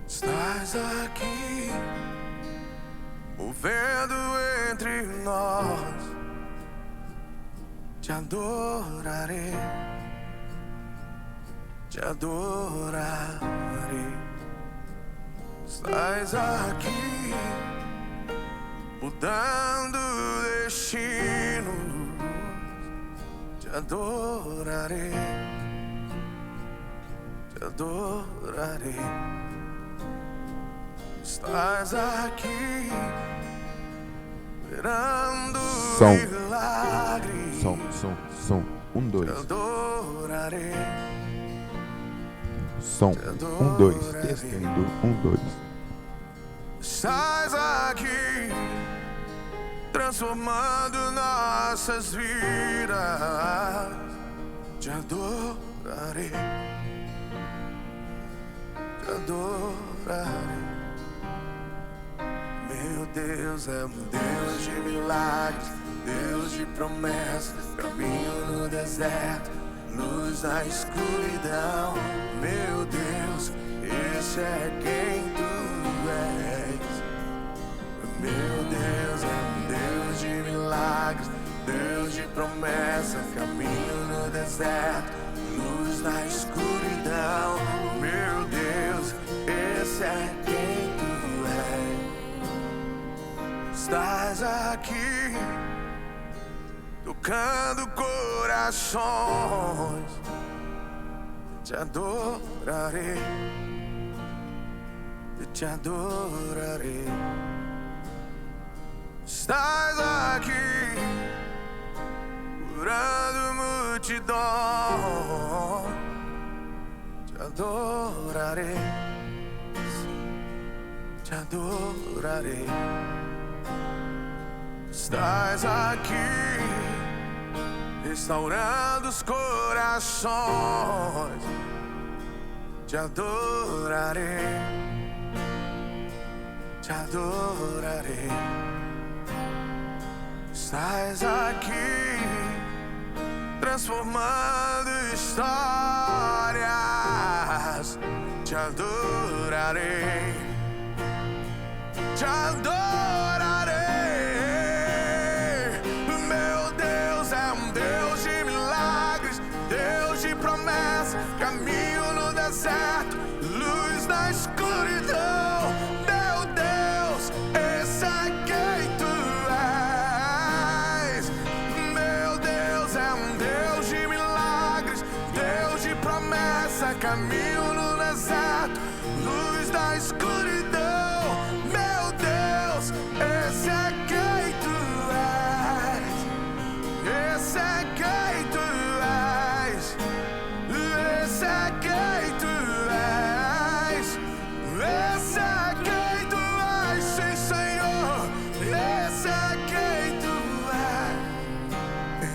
Estás aqui, movendo entre nós. Te adorarei, te adorarei. Estás aqui, mudando destino. Te adorarei, te adorarei. Estás aqui, operando milagres. Som, 1, 2. Te adorarei. Som, 1, 2. Testando, 1, 2. Estás aqui, transformando nossas vidas. Te adorarei, te adorarei. Meu Deus é um Deus de milagres, Deus de promessas, caminho no deserto, luz na escuridão. Meu Deus, esse é quem tu és. Meu Deus é um Deus de milagres, Deus de promessas, caminho no deserto, luz na escuridão. Meu Deus, esse é quem tu és. Estás aqui, tocando corações. Te adorarei, te adorarei. Estás aqui, curando multidão. Te adorarei, te adorarei. Estás aqui, restaurando os corações. Te adorarei, te adorarei. Estás aqui, transformando histórias. Te adorarei, te adorarei. Meu Deus é um Deus de milagres, Deus de promessas, caminho no deserto, luz na escuridão. Meu Deus, esse é quem tu és. Meu Deus é um Deus de milagres, Deus de promessa, caminho no deserto, luz na escuridão. Meu Deus, esse é quem tu és. Esse é quem tu és. Esse é quem tu és. Esse é quem tu és, sim, Senhor. Esse é quem tu és.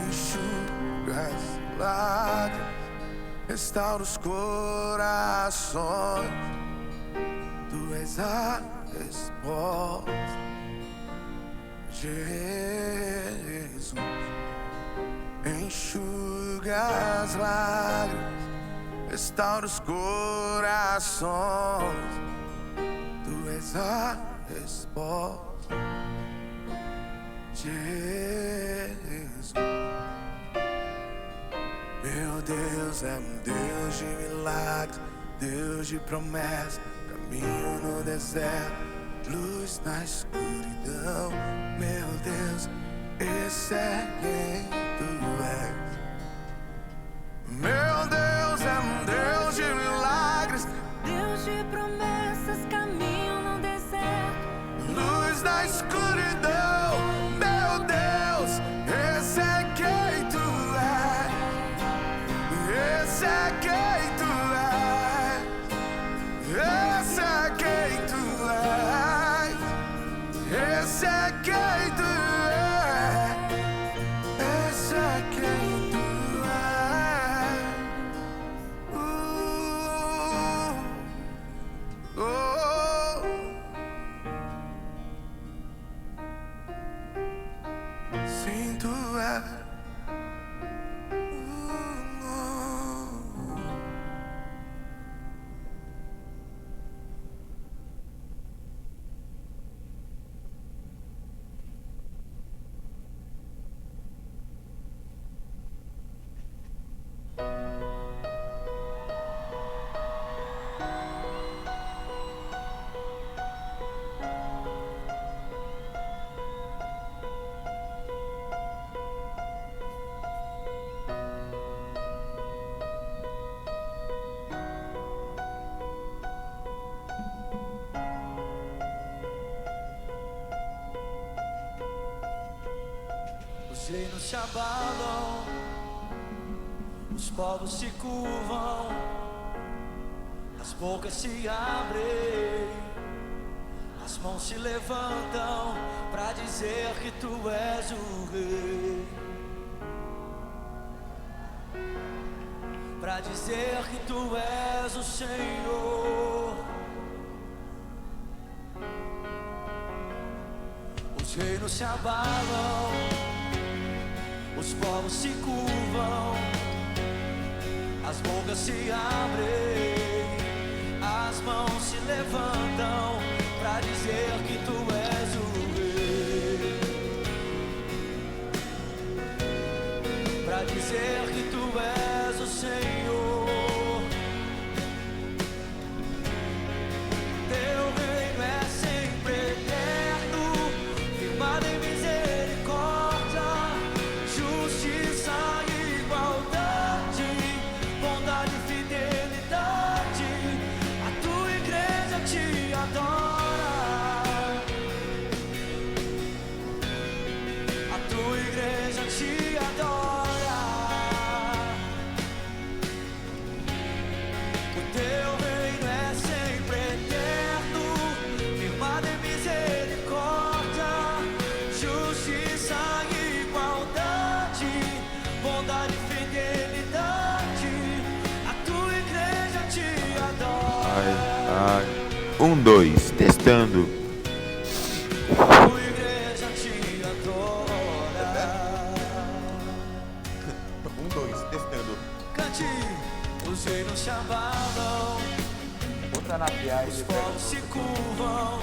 Enxuga as lágrimas, restaura os corações. Tu és a resposta, Jesus. Enxuga as lágrimas, restaura os corações. Tu és a resposta, Jesus. Meu Deus é um Deus de milagres, Deus de promessas, caminho no deserto, luz na escuridão. Meu Deus, esse é quem tu és. Meu Deus é um Deus de milagres, Deus de promessas, caminho no deserto, luz na escuridão. Meu Deus, esse é quem tu és. Esse é quem tu és. Esse é quem reinos se abalam, os povos se curvam, as bocas se abrem, as mãos se levantam pra dizer que tu és o rei, pra dizer que tu és o Senhor. Os reinos se abalam, os povos se curvam, as bocas se abrem, as mãos se levantam pra dizer que tu és o rei, pra dizer que tu és o Senhor. Teu reino é sempre eterno, firmado em misericórdia, justiça e igualdade, bondade e fidelidade. A tua igreja te adora, a tua igreja te adora. O teu reino é sempre eterno, firmado em misericórdia, justiça e igualdade, bondade e fidelidade. A tua igreja te adora, Ai. 1, 2, testando. a tua igreja te adora. 1, 2, testando. Cante, os reinos se abalam, Bota na piada os e povos se curvam.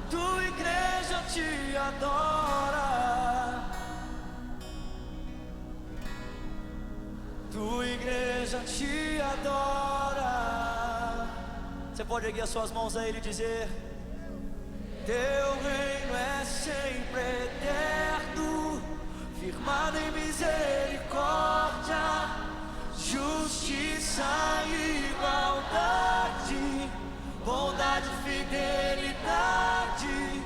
tua igreja te adora. Tua igreja te adora. Você pode erguer as suas mãos a Ele e dizer: teu reino é sempre eterno, firmado em misericórdia, justiça e igualdade, bondade e fidelidade.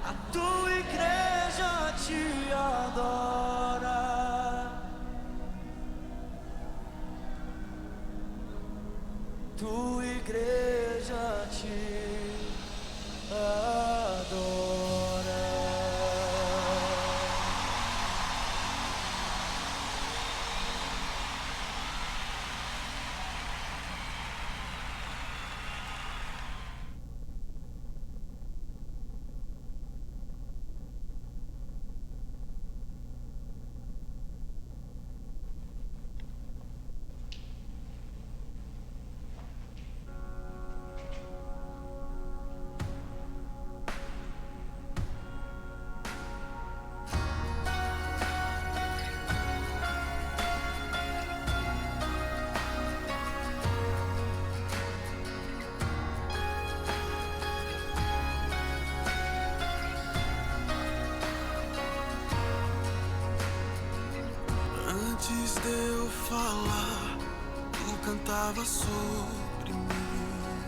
A tua igreja te adora. Tua igreja te adora. Antes de eu falar, tu cantava sobre mim.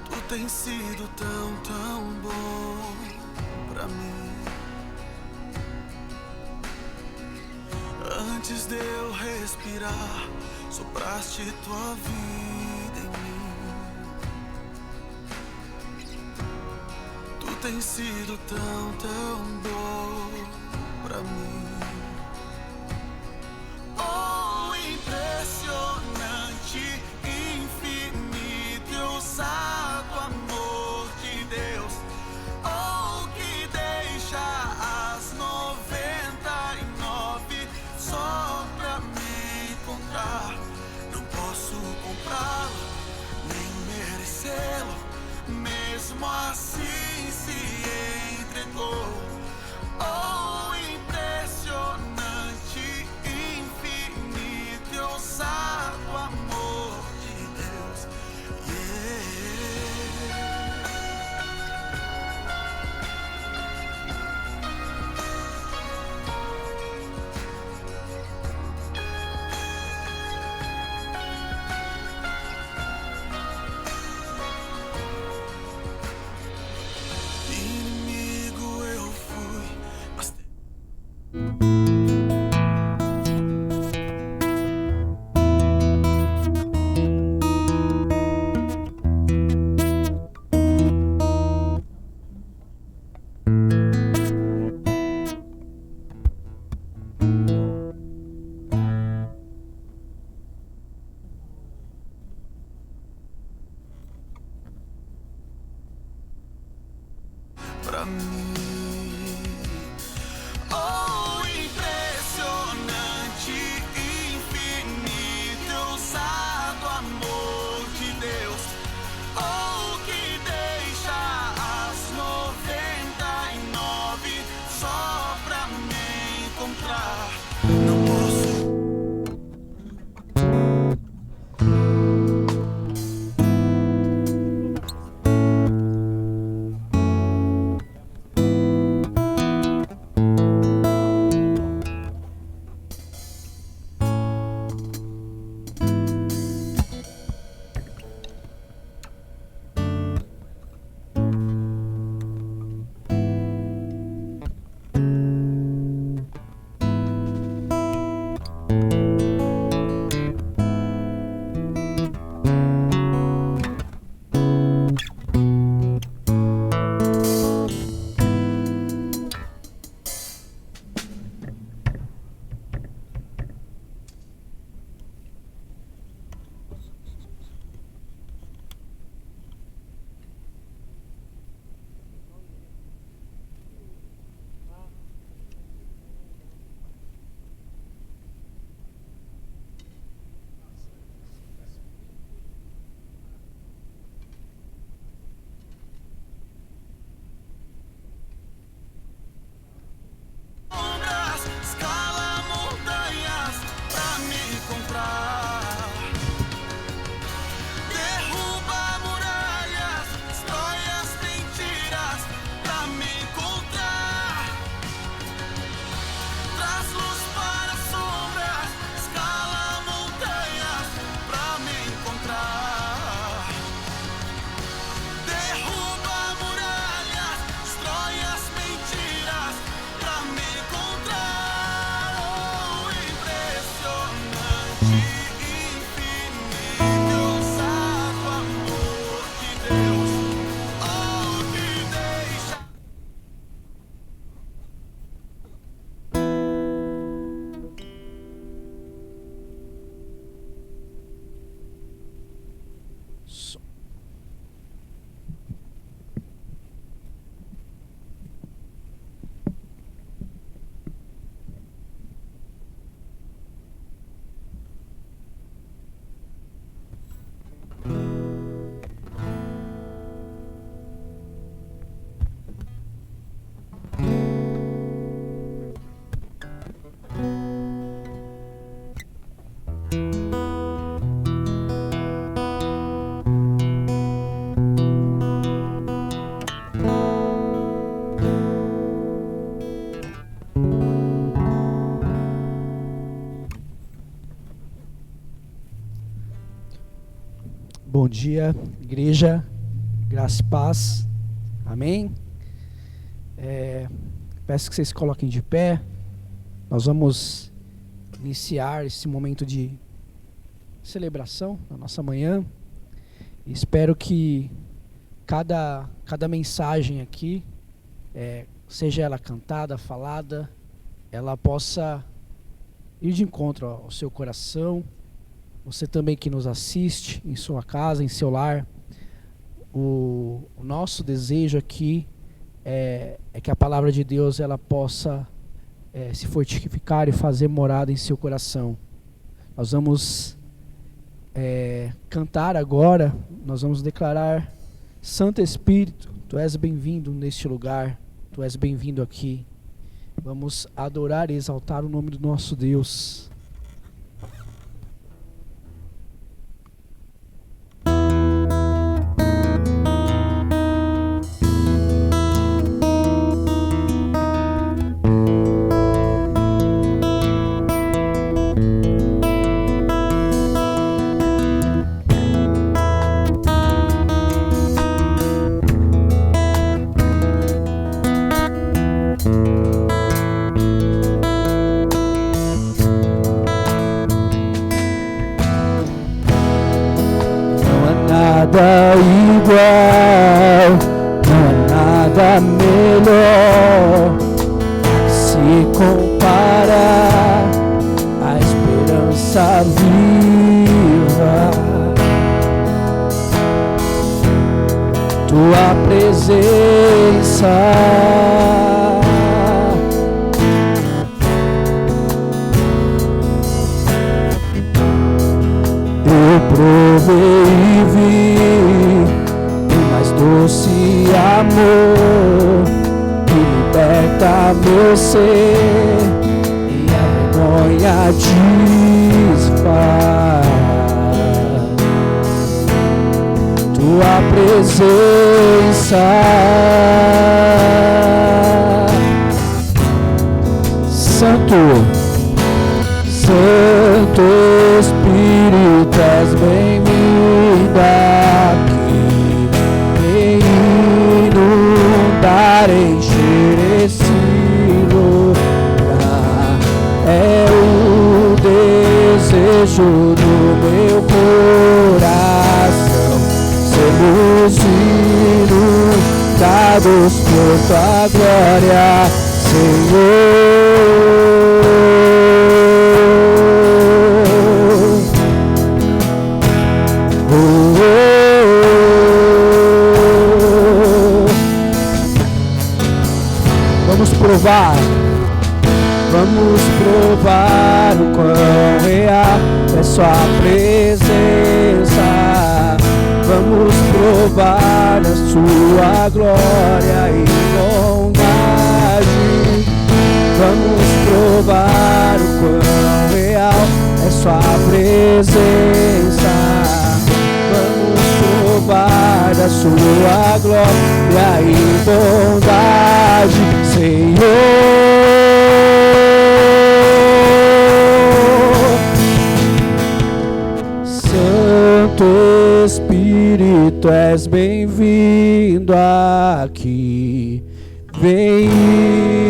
Tu tens sido tão, tão bom pra mim. Antes de eu respirar, sopraste tua vida em mim. Tu tens sido tão, tão bom pra mim. Oh, impressionante, infinito e ousado amor de Deus. Oh, que deixa as 99 só pra me encontrar. Não posso comprá-lo, nem merecê-lo, mesmo assim se entregou. Oh, impressionante, infinito e ousado amor de Deus. Inimigo eu fui, mas pra mim. Oh, Bom dia, igreja, graça e paz, amém? Peço que vocês se coloquem de pé. Nós vamos iniciar esse momento de celebração na nossa manhã. Espero que cada mensagem aqui, seja ela cantada, falada, ela possa ir de encontro ao seu coração. Você também que nos assiste em sua casa, em seu lar. O nosso desejo aqui é que a palavra de Deus ela possa se fortificar e fazer morada em seu coração. Nós vamos cantar agora, nós vamos declarar: Santo Espírito, Tu és bem-vindo neste lugar, Tu és bem-vindo aqui. Vamos adorar e exaltar o nome do nosso Deus. Nada igual, não há nada melhor se compara à esperança viva. Tua presença eu provei e vi o mais doce amor que liberta meu ser e a vergonha desfaz. Tua presença, Santo Espírito, és bem-vindo aqui. Vem inundar, encher esse lugar. É o desejo do meu coração. Sermos inundados por Tua glória, Senhor. Vamos provar o quão real é Sua presença. Vamos provar a Sua glória e bondade. Vamos provar o quão real é Sua presença. Vamos provar a Sua glória e bondade, Senhor. Santo Espírito, és bem-vindo aqui. Vem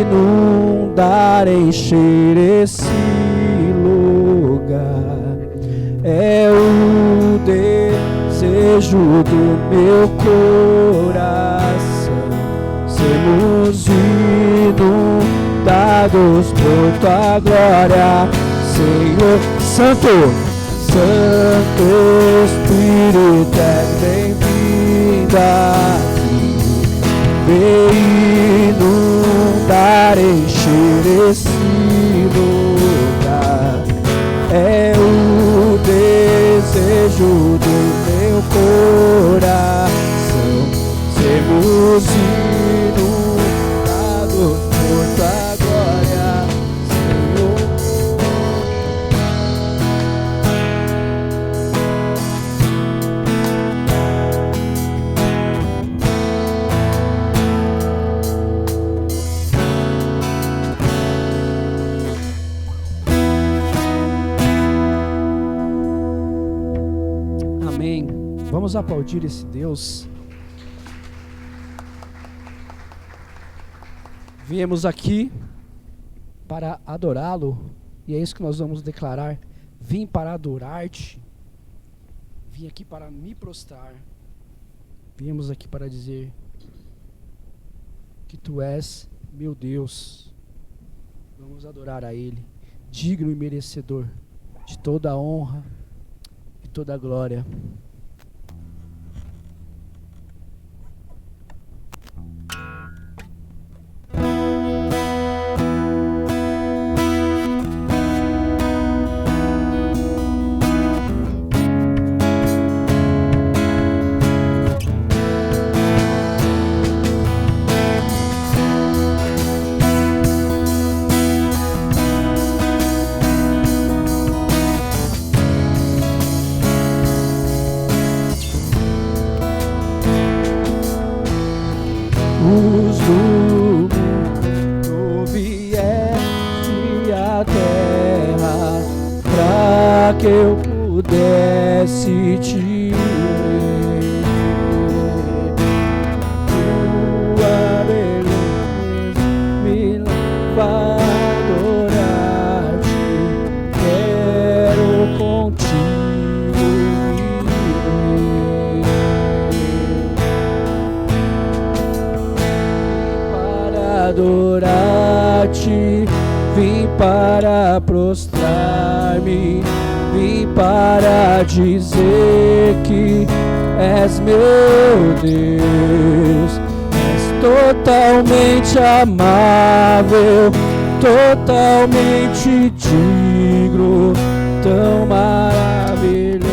inundar, encher esse lugar. É o desejo do meu coração. Sermos inundados por Tua glória, Senhor. Santo Espírito, és bem-vindo aqui. Vem inundar, encher esse lugar. É o desejo do meu coração. Sermos inundados por Tua glória, Senhor. Vamos aplaudir esse Deus. Viemos aqui para adorá-lo, e é isso que nós vamos declarar. Vim para adorar-te. Vim aqui para me prostrar. Viemos aqui para dizer que tu és meu Deus. Vamos adorar a Ele, digno e merecedor de toda a honra e toda a glória. Os do mundo vieste à terra pra que eu pudesse te ver. Tua beleza me leva a adorar-te. Quero contigo viver. Para adorar-te, vim para prostrar-me, vim para dizer que és meu Deus. És totalmente amável, totalmente digno, tão maravilhoso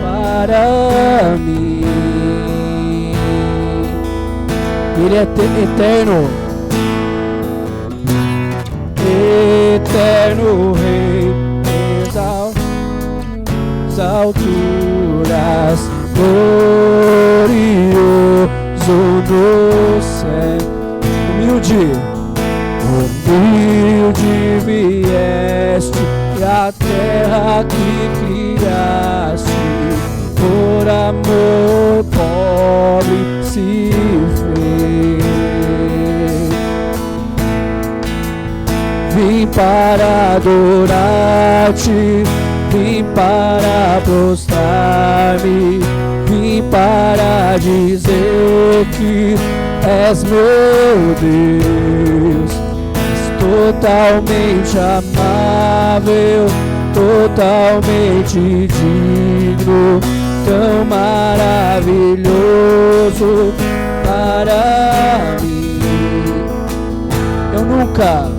para mim. Ele é eterno, eterno Rei, das alturas, glorioso no céu. Humilde vieste à terra que criaste, por amor pobre se fez. Vim para adorar-te, vim para prostrar-me, vim para dizer que és meu Deus. És totalmente amável, totalmente digno, tão maravilhoso para mim. Eu nunca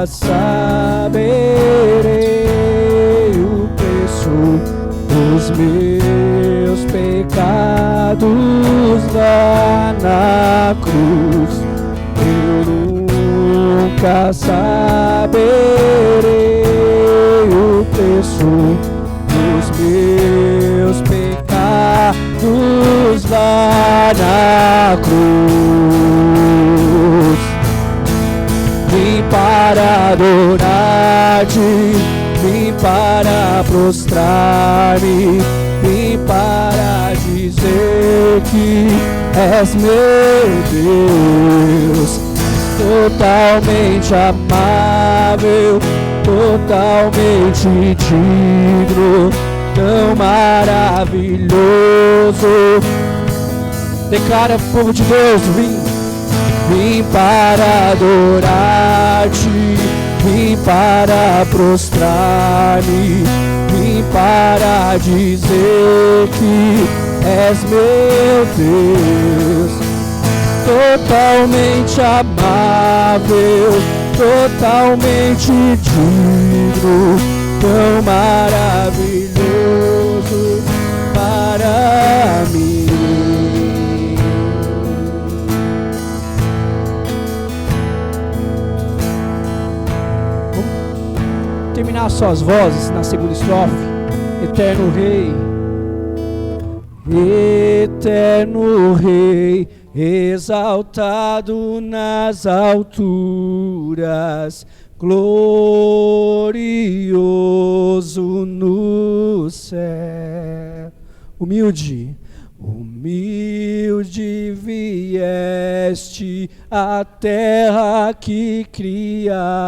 saberei o preço dos meus pecados lá na cruz. Eu nunca saberei o preço dos meus pecados lá na cruz. Vim para adorar-te, vim para prostrar-me, vim para dizer que és meu Deus. Totalmente amável, totalmente digno, tão maravilhoso. Declara, povo de Deus, vim para adorar-te, vim para prostrar-me, vim para dizer que és meu Deus. Totalmente amável, totalmente digno, tão maravilhoso para mim. Terminar suas vozes na segunda estrofe. Eterno Rei, Eterno Rei, exaltado nas alturas, glorioso no céu. Humilde vieste à terra que criaste,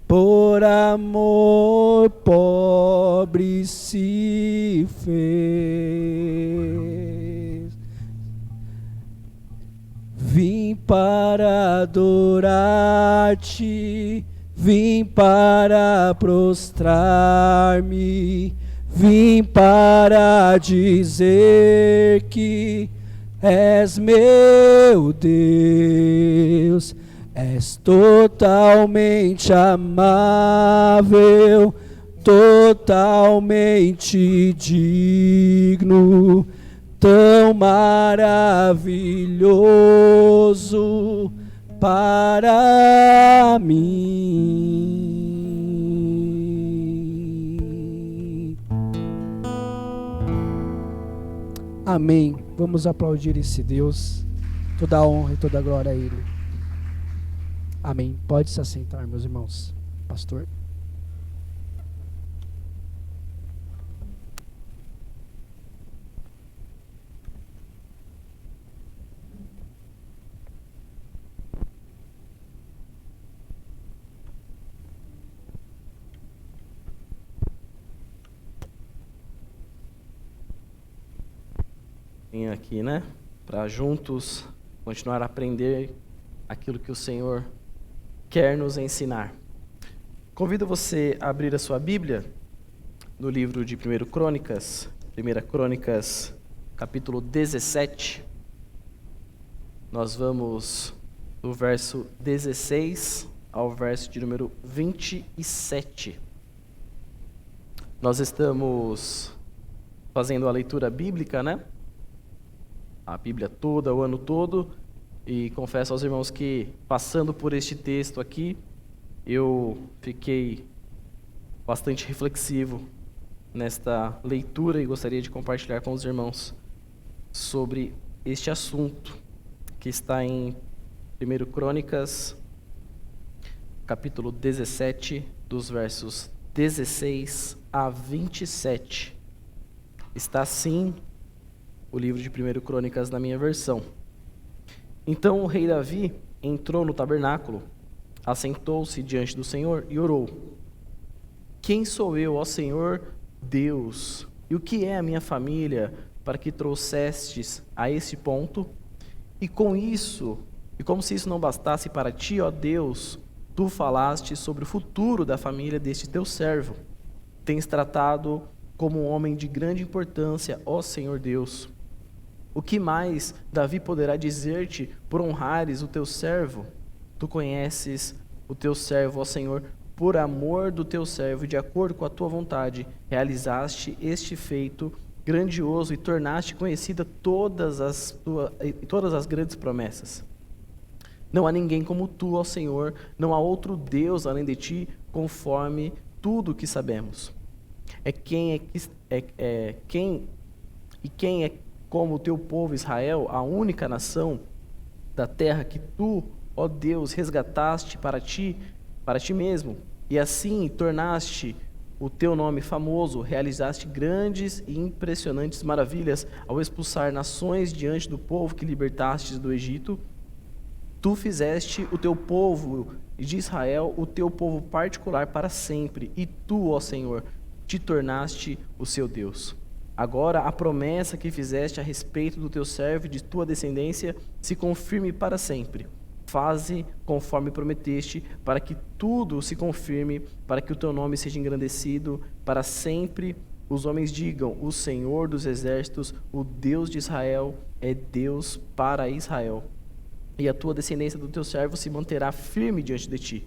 por amor pobre se fez. Vim para adorar-te, vim para prostrar-me, vim para dizer que és meu Deus. És totalmente amável, totalmente digno, tão maravilhoso para mim. Amém. Vamos aplaudir esse Deus. Toda a honra e toda a glória a Ele. Amém. Pode se assentar, meus irmãos. Pastor. Vim aqui, né, para juntos continuar a aprender aquilo que o Senhor quer nos ensinar. Convido você a abrir a sua Bíblia no livro de 1 Crônicas, capítulo 17. Nós vamos do verso 16 ao verso de número 27. Nós estamos fazendo a leitura bíblica, né? A Bíblia toda, o ano todo, e confesso aos irmãos que, passando por este texto aqui, eu fiquei bastante reflexivo nesta leitura e gostaria de compartilhar com os irmãos sobre este assunto que está em 1 Crônicas, capítulo 17, dos versos 16 a 27. Está assim o livro de 1 Crônicas na minha versão. Então o rei Davi entrou no tabernáculo, assentou-se diante do Senhor e orou: Quem sou eu, ó Senhor Deus, e o que é a minha família, para que trouxestes a esse ponto? E com isso, e como se isso não bastasse para ti, ó Deus, tu falaste sobre o futuro da família deste teu servo. Tens tratado como um homem de grande importância, ó Senhor Deus. O que mais Davi poderá dizer-te por honrares o teu servo? Tu conheces o teu servo, ó Senhor, por amor do teu servo e de acordo com a tua vontade, realizaste este feito grandioso e tornaste conhecida todas as grandes promessas. Não há ninguém como tu, ó Senhor, não há outro Deus além de ti, conforme tudo o que sabemos. Quem é como o teu povo Israel, a única nação da terra que tu, ó Deus, resgataste para ti mesmo, e assim tornaste o teu nome famoso, realizaste grandes e impressionantes maravilhas ao expulsar nações diante do povo que libertastes do Egito. Tu fizeste o teu povo de Israel o teu povo particular para sempre, e tu, ó Senhor, te tornaste o seu Deus. Agora a promessa que fizeste a respeito do teu servo e de tua descendência se confirme para sempre. Faze conforme prometeste, para que tudo se confirme, para que o teu nome seja engrandecido para sempre. Os homens digam: o Senhor dos exércitos, o Deus de Israel, é Deus para Israel. E a tua descendência do teu servo se manterá firme diante de ti.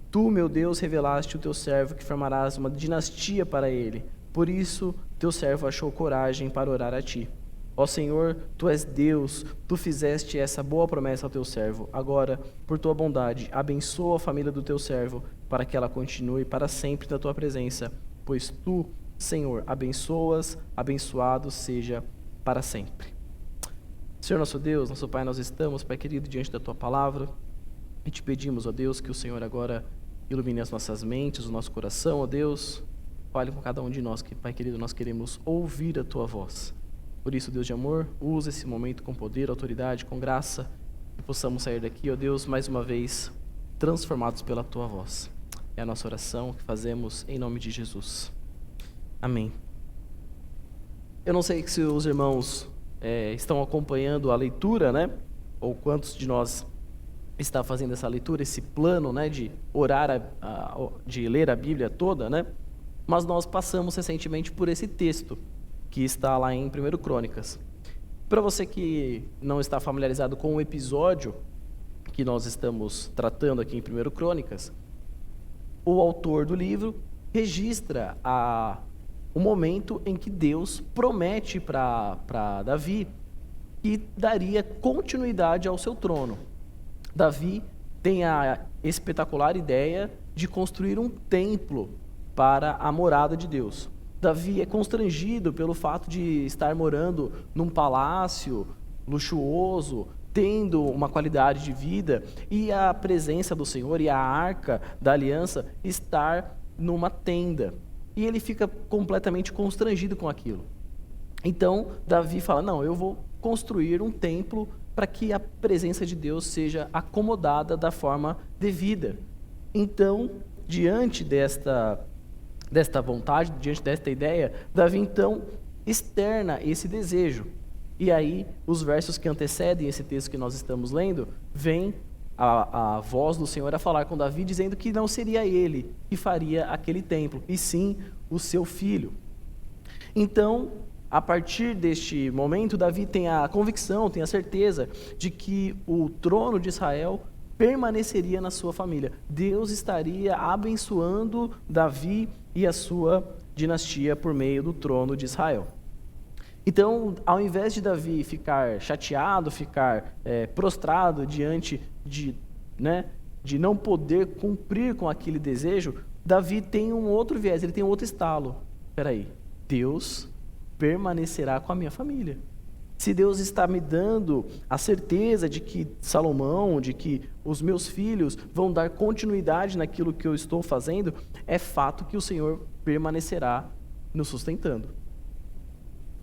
Tu, meu Deus, revelaste o teu servo que formarás uma dinastia para ele. Por isso, teu servo achou coragem para orar a ti. Ó Senhor, tu és Deus, tu fizeste essa boa promessa ao teu servo. Agora, por tua bondade, abençoa a família do teu servo, para que ela continue para sempre na tua presença, pois tu Senhor, abençoas, abençoado seja para sempre. Senhor nosso Deus, nosso Pai, nós estamos, Pai querido, diante da Tua palavra e te pedimos, ó Deus, que o Senhor agora ilumine as nossas mentes, o nosso coração, ó Deus, fale com cada um de nós, que, Pai querido, nós queremos ouvir a Tua voz. Por isso, Deus de amor, usa esse momento com poder, autoridade, com graça, que possamos sair daqui, ó Deus, mais uma vez, transformados pela Tua voz. É a nossa oração que fazemos em nome de Jesus. Amém. Eu não sei se os irmãos estão acompanhando a leitura, né? Ou quantos de nós está fazendo essa leitura, esse plano, né, de orar, de ler a Bíblia toda, né? Mas nós passamos recentemente por esse texto que está lá em 1 Crônicas. Para você que não está familiarizado com o episódio que nós estamos tratando aqui em 1 Crônicas, o autor do livro registra o momento em que Deus promete para Davi que daria continuidade ao seu trono. Davi tem a espetacular ideia de construir um templo para a morada de Deus. Davi é constrangido pelo fato de estar morando num palácio luxuoso, tendo uma qualidade de vida, e a presença do Senhor e a arca da aliança estar numa tenda. E ele fica completamente constrangido com aquilo. Então, Davi fala, não, eu vou construir um templo para que a presença de Deus seja acomodada da forma devida. Então, diante desta vontade, diante desta ideia, Davi então externa esse desejo. E aí, os versos que antecedem esse texto que nós estamos lendo, vem a voz do Senhor a falar com Davi, dizendo que não seria ele que faria aquele templo, e sim o seu filho. Então, a partir deste momento, Davi tem a convicção, tem a certeza de que o trono de Israel permaneceria na sua família. Deus estaria abençoando Davi e a sua dinastia por meio do trono de Israel. Então, ao invés de Davi ficar chateado, ficar prostrado diante de não poder cumprir com aquele desejo, Davi tem um outro viés, ele tem um outro estalo. Espera aí, Deus permanecerá com a minha família. Se Deus está me dando a certeza de que Salomão, de que os meus filhos vão dar continuidade naquilo que eu estou fazendo, é fato que o Senhor permanecerá nos sustentando.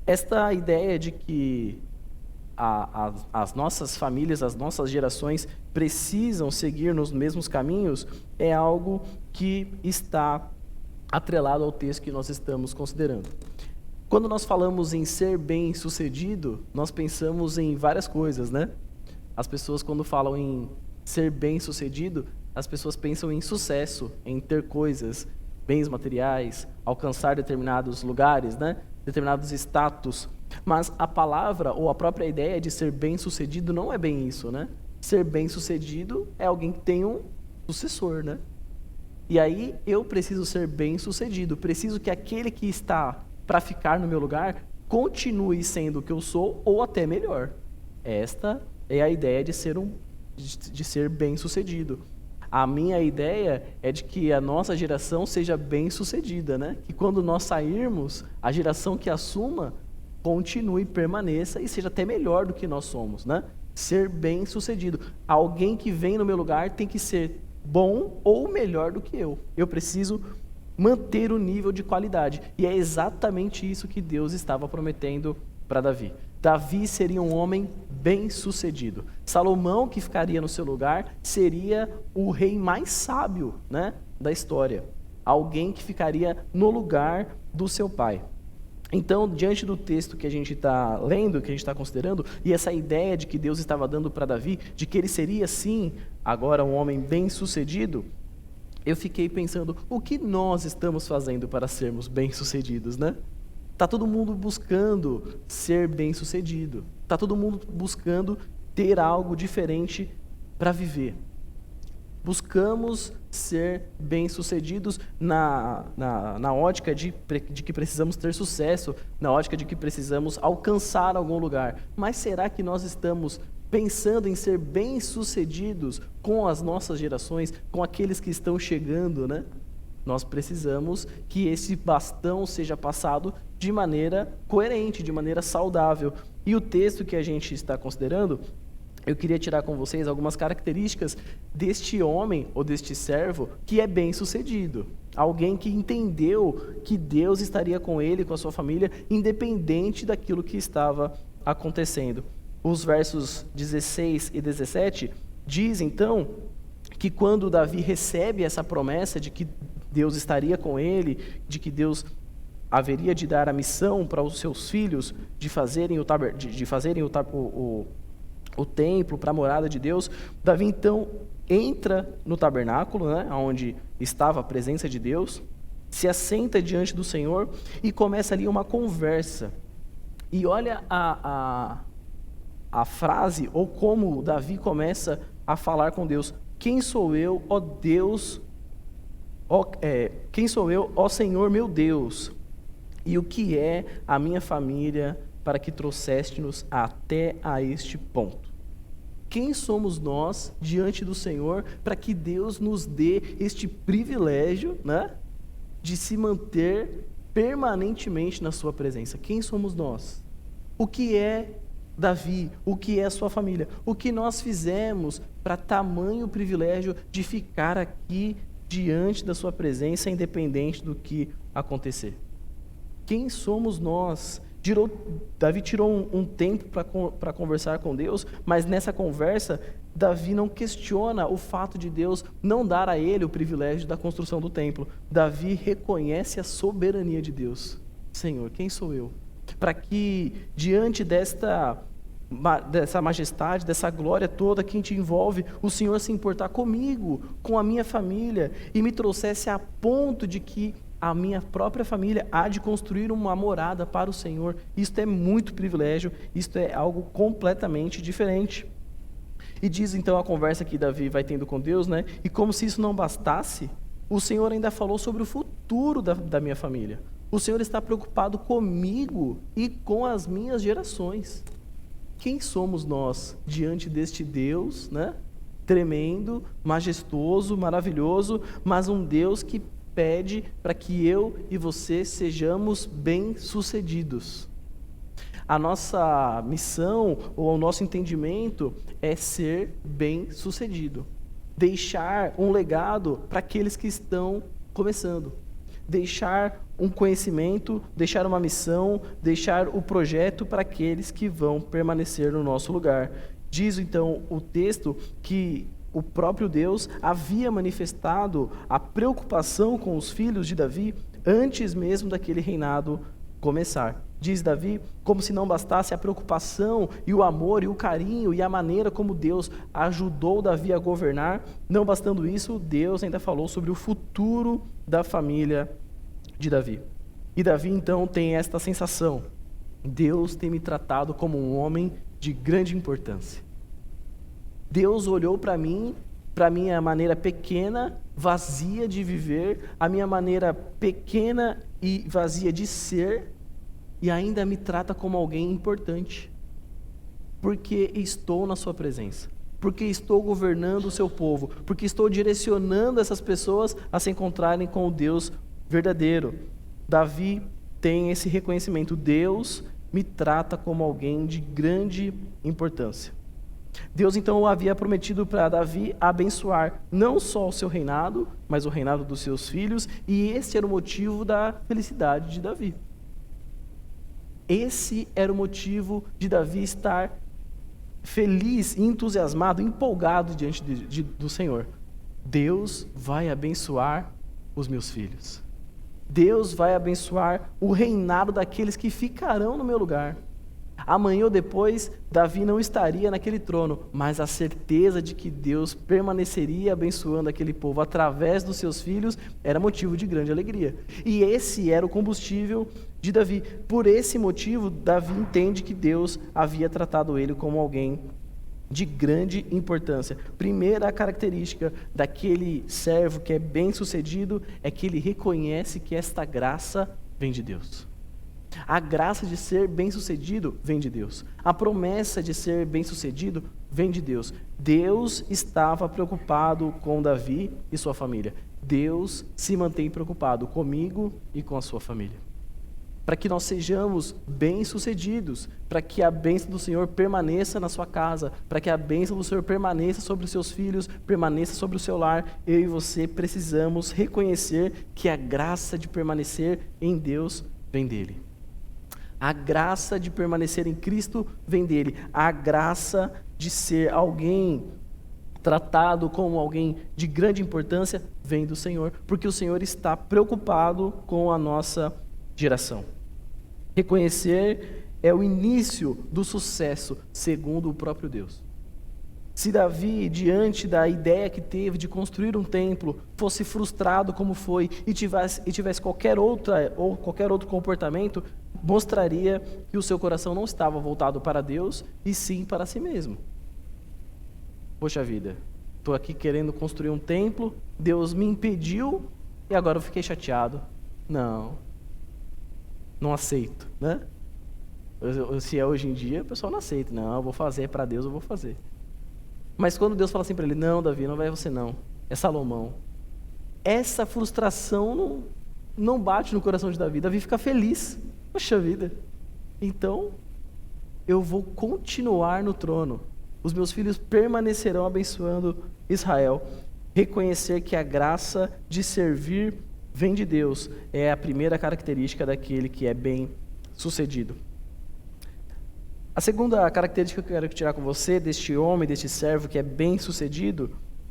Esta ideia de que as nossas famílias, as nossas gerações precisam seguir nos mesmos caminhos é algo que está atrelado ao texto que nós estamos considerando. Quando nós falamos em ser bem-sucedido, nós pensamos em várias coisas, né? As pessoas, quando falam em ser bem-sucedido, as pessoas pensam em sucesso, em ter coisas, bens materiais, alcançar determinados lugares, né? Determinados status. Mas a palavra ou a própria ideia de ser bem-sucedido não é bem isso, né? Ser bem-sucedido é alguém que tem um sucessor, né? E aí eu preciso ser bem-sucedido, preciso que aquele que está para ficar no meu lugar continue sendo o que eu sou ou até melhor. Esta é a ideia de ser bem-sucedido. A minha ideia é de que a nossa geração seja bem-sucedida, né? Que quando nós sairmos, a geração que assuma continue, permaneça e seja até melhor do que nós somos, né? Ser bem-sucedido. Alguém que vem no meu lugar tem que ser bom ou melhor do que eu. Eu preciso manter o nível de qualidade. E é exatamente isso que Deus estava prometendo para Davi. Davi seria um homem bem-sucedido. Salomão, que ficaria no seu lugar, seria o rei mais sábio, né, da história. Alguém que ficaria no lugar do seu pai. Então, diante do texto que a gente está lendo, que a gente está considerando, e essa ideia de que Deus estava dando para Davi, de que ele seria, sim, agora um homem bem-sucedido, eu fiquei pensando, o que nós estamos fazendo para sermos bem-sucedidos, né? Está todo mundo buscando ser bem-sucedido. Está todo mundo buscando ter algo diferente para viver. Buscamos ser bem-sucedidos na ótica de que precisamos ter sucesso, na ótica de que precisamos alcançar algum lugar. Mas será que nós estamos pensando em ser bem-sucedidos com as nossas gerações, com aqueles que estão chegando, né? Nós precisamos que esse bastão seja passado de maneira coerente, de maneira saudável. E o texto que a gente está considerando, eu queria tirar com vocês algumas características deste homem ou deste servo que é bem-sucedido. Alguém que entendeu que Deus estaria com ele, com a sua família, independente daquilo que estava acontecendo. Os versos 16 e 17 diz, então, que quando Davi recebe essa promessa de que Deus estaria com ele, de que Deus haveria de dar a missão para os seus filhos de fazerem o templo para a morada de Deus, Davi então entra no tabernáculo, né, onde estava a presença de Deus, se assenta diante do Senhor e começa ali uma conversa. E olha a frase, ou como Davi começa a falar com Deus: quem sou eu, ó Deus, quem sou eu, ó Senhor meu Deus, e o que é a minha família para que trouxeste-nos até a este ponto? Quem somos nós diante do Senhor para que Deus nos dê este privilégio, né, de se manter permanentemente na sua presença? Quem somos nós? O que é Davi? O que é a sua família? O que nós fizemos para tamanho privilégio de ficar aqui diante da sua presença, independente do que acontecer? Quem somos nós? Davi tirou um tempo para conversar com Deus, mas nessa conversa, Davi não questiona o fato de Deus não dar a ele o privilégio da construção do templo. Davi reconhece a soberania de Deus. Senhor, quem sou eu? Para que, diante dessa majestade, dessa glória toda que te envolve, o Senhor se importar comigo, com a minha família, e me trouxesse a ponto de que a minha própria família há de construir uma morada para o Senhor. Isto é muito privilégio, isto é algo completamente diferente. E diz então a conversa que Davi vai tendo com Deus, né? E como se isso não bastasse, o Senhor ainda falou sobre o futuro da minha família. O Senhor está preocupado comigo e com as minhas gerações. Quem somos nós diante deste Deus, né? Tremendo, majestoso, maravilhoso, mas um Deus que pede para que eu e você sejamos bem-sucedidos. A nossa missão ou o nosso entendimento é ser bem-sucedido. Deixar um legado para aqueles que estão começando. Deixar um conhecimento, deixar uma missão, deixar o projeto para aqueles que vão permanecer no nosso lugar. Diz então o texto que o próprio Deus havia manifestado a preocupação com os filhos de Davi antes mesmo daquele reinado começar. Diz Davi, como se não bastasse a preocupação e o amor e o carinho e a maneira como Deus ajudou Davi a governar, não bastando isso, Deus ainda falou sobre o futuro da família de Davi. E Davi então tem esta sensação: Deus tem me tratado como um homem de grande importância. Deus olhou para mim, para a minha maneira pequena, vazia de viver, a minha maneira pequena e vazia de ser, e ainda me trata como alguém importante, porque estou na sua presença, porque estou governando o seu povo, porque estou direcionando essas pessoas a se encontrarem com o Deus verdadeiro. Davi tem esse reconhecimento: Deus me trata como alguém de grande importância. Deus então havia prometido para Davi abençoar não só o seu reinado, mas o reinado dos seus filhos, e esse era o motivo da felicidade de Davi. Esse era o motivo de Davi estar feliz, entusiasmado, empolgado diante do Senhor. Deus vai abençoar os meus filhos. Deus vai abençoar o reinado daqueles que ficarão no meu lugar. Amanhã ou depois, Davi não estaria naquele trono, mas a certeza de que Deus permaneceria abençoando aquele povo através dos seus filhos era motivo de grande alegria. E esse era o combustível de Davi. Por esse motivo, Davi entende que Deus havia tratado ele como alguém de grande importância. Primeira característica daquele servo que é bem-sucedido é que ele reconhece que esta graça vem de Deus. A graça de ser bem-sucedido vem de Deus. A promessa de ser bem-sucedido vem de Deus. Deus estava preocupado com Davi e sua família. Deus se mantém preocupado comigo e com a sua família. Para que nós sejamos bem-sucedidos, para que a bênção do Senhor permaneça na sua casa, para que a bênção do Senhor permaneça sobre os seus filhos, permaneça sobre o seu lar, eu e você precisamos reconhecer que a graça de permanecer em Deus vem dele. A graça de permanecer em Cristo vem dele. A graça de ser alguém tratado como alguém de grande importância vem do Senhor, porque o Senhor está preocupado com a nossa geração. Reconhecer é o início do sucesso, segundo o próprio Deus. Se Davi, diante da ideia que teve de construir um templo, fosse frustrado como foi e tivesse qualquer outro comportamento, mostraria que o seu coração não estava voltado para Deus e sim para si mesmo. Poxa vida, estou aqui querendo construir um templo, Deus me impediu e agora eu fiquei chateado. Não aceito, né? Se é hoje em dia, o pessoal não aceita. Não, eu vou fazer para Deus, eu vou fazer. Mas quando Deus fala assim para ele, não, Davi, não vai você não, é Salomão. Essa frustração não bate no coração de Davi. Davi fica feliz. Poxa vida, então eu vou continuar no trono. Os meus filhos permanecerão abençoando Israel. Reconhecer que a graça de servir vem de Deus é a primeira característica daquele que é bem-sucedido. A segunda característica que eu quero tirar com você, deste homem, deste servo que é bem-sucedido,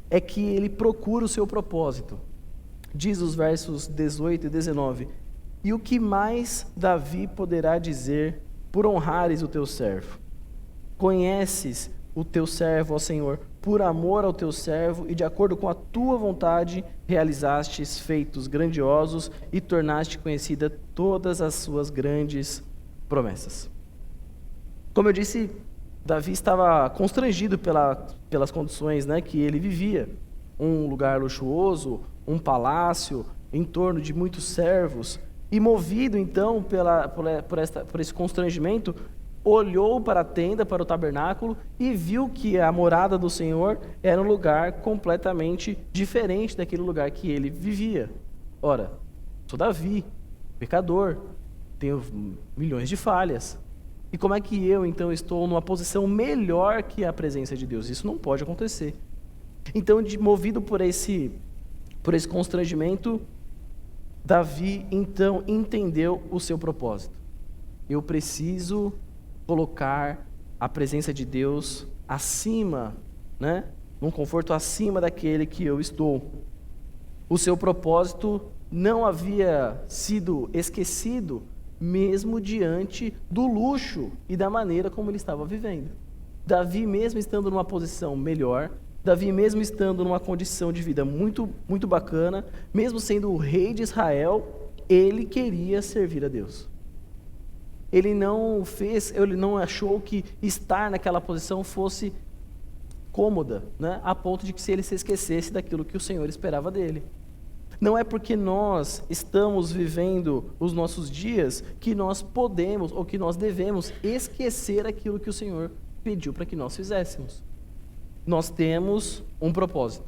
é que ele procura o seu propósito. Diz os versos 18 e 19, e o que mais Davi poderá dizer por honrares o teu servo? Conheces o teu servo, ó Senhor, por amor ao teu servo e de acordo com a tua vontade realizastes feitos grandiosos e tornaste conhecida todas as suas grandes promessas. Como eu disse, Davi estava constrangido pelas condições, né, que ele vivia. Um lugar luxuoso, um palácio, em torno de muitos servos. E movido então por esse constrangimento, olhou para a tenda, para o tabernáculo e viu que a morada do Senhor era um lugar completamente diferente daquele lugar que ele vivia. Ora, sou Davi, pecador, tenho milhões de falhas. E como é que eu, então, estou numa posição melhor que a presença de Deus? Isso não pode acontecer. Então, movido por esse constrangimento, Davi, então, entendeu o seu propósito. Eu preciso colocar a presença de Deus acima, né? Num conforto acima daquele que eu estou. O seu propósito não havia sido esquecido, mesmo diante do luxo e da maneira como ele estava vivendo. Davi, mesmo estando numa posição melhor, Davi, mesmo estando numa condição de vida muito, muito bacana, mesmo sendo o rei de Israel, ele queria servir a Deus. Ele não achou que estar naquela posição fosse cômoda, né? A ponto de que se ele se esquecesse daquilo que o Senhor esperava dele. Não é porque nós estamos vivendo os nossos dias que nós podemos ou que nós devemos esquecer aquilo que o Senhor pediu para que nós fizéssemos. Nós temos um propósito.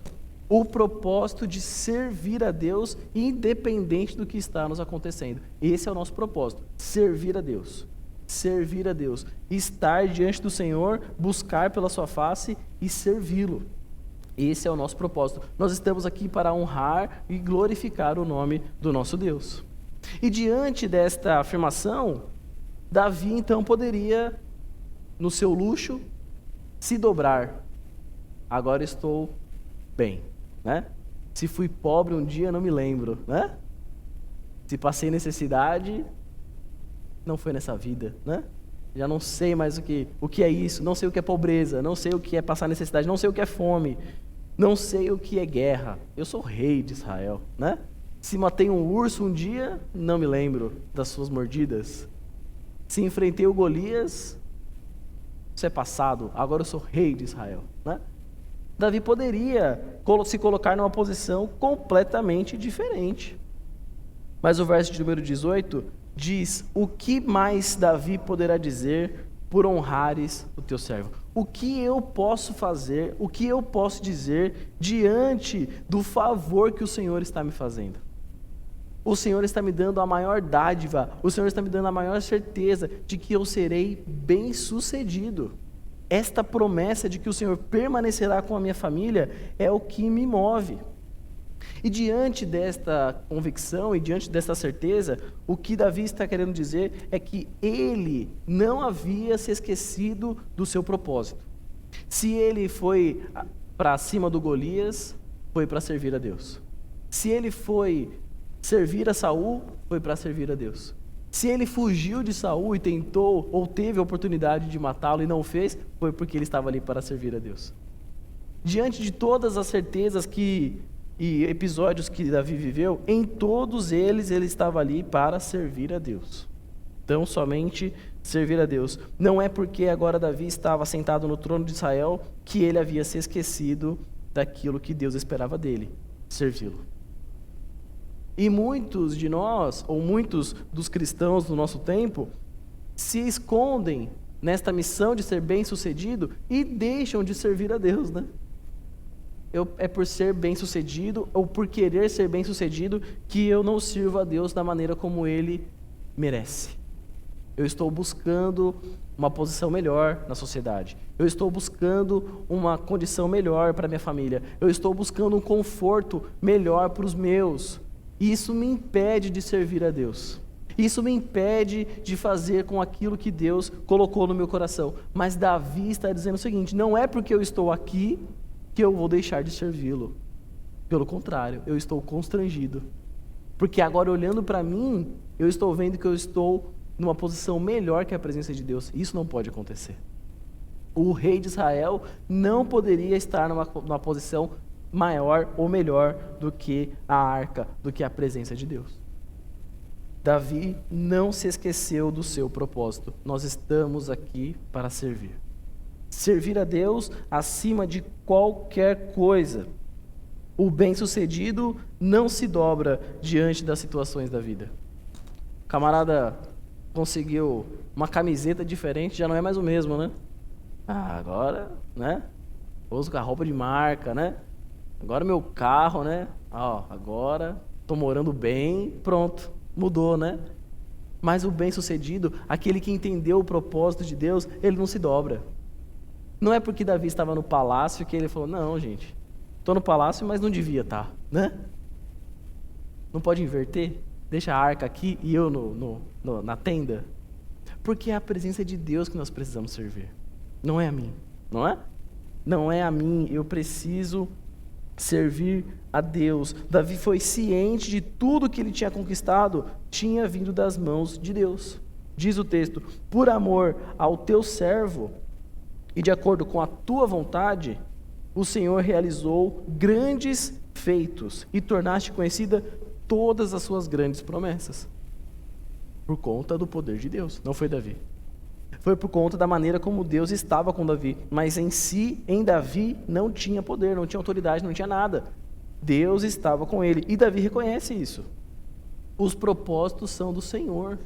O propósito de servir a Deus independente do que está nos acontecendo. Esse é o nosso propósito, servir a Deus. Servir a Deus. Estar diante do Senhor, buscar pela sua face e servi-lo. Esse é o nosso propósito. Nós estamos aqui para honrar e glorificar o nome do nosso Deus. E diante desta afirmação, Davi então poderia, no seu luxo, se dobrar. Agora estou bem, né? Se fui pobre um dia, não me lembro, né? Se passei necessidade, não foi nessa vida, né? Já não sei mais o que é isso, não sei o que é pobreza, não sei o que é passar necessidade, não sei o que é fome, não sei o que é guerra. Eu sou rei de Israel, né? Se matei um urso um dia, não me lembro das suas mordidas. Se enfrentei o Golias, isso é passado, agora eu sou rei de Israel, né? Davi poderia se colocar numa posição completamente diferente. Mas o verso de número 18 diz: o que mais Davi poderá dizer por honrares o teu servo? O que eu posso fazer, o que eu posso dizer diante do favor que o Senhor está me fazendo? O Senhor está me dando a maior dádiva, o Senhor está me dando a maior certeza de que eu serei bem-sucedido. Esta promessa de que o Senhor permanecerá com a minha família é o que me move. E diante desta convicção e diante desta certeza, o que Davi está querendo dizer é que ele não havia se esquecido do seu propósito. Se ele foi para cima do Golias, foi para servir a Deus. Se ele foi servir a Saul, foi para servir a Deus. Se ele fugiu de Saul e tentou ou teve a oportunidade de matá-lo e não fez, foi porque ele estava ali para servir a Deus. Diante de todas as certezas e episódios que Davi viveu, em todos eles ele estava ali para servir a Deus. Então, somente servir a Deus. Não é porque agora Davi estava sentado no trono de Israel que ele havia se esquecido daquilo que Deus esperava dele, servi-lo. E muitos de nós, ou muitos dos cristãos do nosso tempo, se escondem nesta missão de ser bem-sucedido e deixam de servir a Deus, né? É por ser bem-sucedido ou por querer ser bem-sucedido que eu não sirvo a Deus da maneira como Ele merece. Eu estou buscando uma posição melhor na sociedade. Eu estou buscando uma condição melhor para minha família. Eu estou buscando um conforto melhor para os meus. E isso me impede de servir a Deus. Isso me impede de fazer com aquilo que Deus colocou no meu coração. Mas Davi está dizendo o seguinte: não é porque eu estou aqui que eu vou deixar de servi-lo. Pelo contrário, eu estou constrangido. Porque agora, olhando para mim, eu estou vendo que eu estou numa posição melhor que a presença de Deus. Isso não pode acontecer. O rei de Israel não poderia estar numa posição maior ou melhor do que a arca, do que a presença de Deus. Davi não se esqueceu do seu propósito. Nós estamos aqui para servir. Servir a Deus acima de qualquer coisa. O bem-sucedido não se dobra diante das situações da vida. O camarada conseguiu uma camiseta diferente, já não é mais o mesmo, né? Agora, né? Uso com a roupa de marca, né? Agora meu carro, né? Agora estou morando bem, pronto, mudou, né? Mas o bem-sucedido, aquele que entendeu o propósito de Deus, ele não se dobra. Não é porque Davi estava no palácio que ele falou: não, gente, estou no palácio, mas não devia estar, né? Não pode inverter? Deixa a arca aqui e eu na tenda? Porque é a presença de Deus que nós precisamos servir. Não é a mim, não é? Não é a mim, eu preciso servir a Deus. Davi foi ciente de tudo que ele tinha conquistado, tinha vindo das mãos de Deus. Diz o texto: por amor ao teu servo e de acordo com a tua vontade, o Senhor realizou grandes feitos e tornaste conhecida todas as suas grandes promessas. Por conta do poder de Deus, não foi Davi. Foi por conta da maneira como Deus estava com Davi, mas em Davi não tinha poder, não tinha autoridade, não tinha nada. Deus estava com ele e Davi reconhece isso. Os propósitos são do Senhor.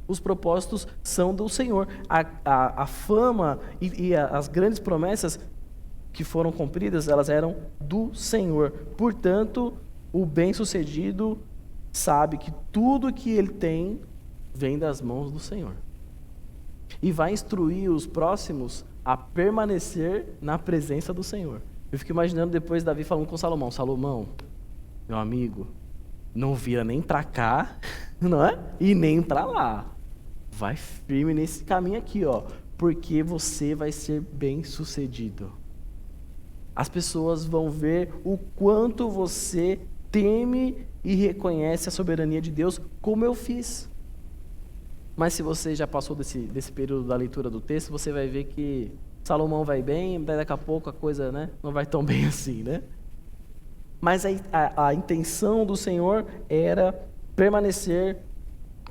Os propósitos são do Senhor. A fama e as grandes promessas que foram cumpridas, elas eram do Senhor. Portanto, o bem-sucedido sabe que tudo que ele tem vem das mãos do Senhor. E vai instruir os próximos a permanecer na presença do Senhor. Eu fico imaginando depois Davi falando com Salomão: Salomão, meu amigo, não vira nem para cá, não é? E nem para lá. Vai firme nesse caminho aqui, ó, porque você vai ser bem-sucedido. As pessoas vão ver o quanto você teme e reconhece a soberania de Deus, como eu fiz. Mas se você já passou desse período da leitura do texto, você vai ver que Salomão vai bem, daqui a pouco a coisa, né, não vai tão bem assim, né? Mas a intenção do Senhor era permanecer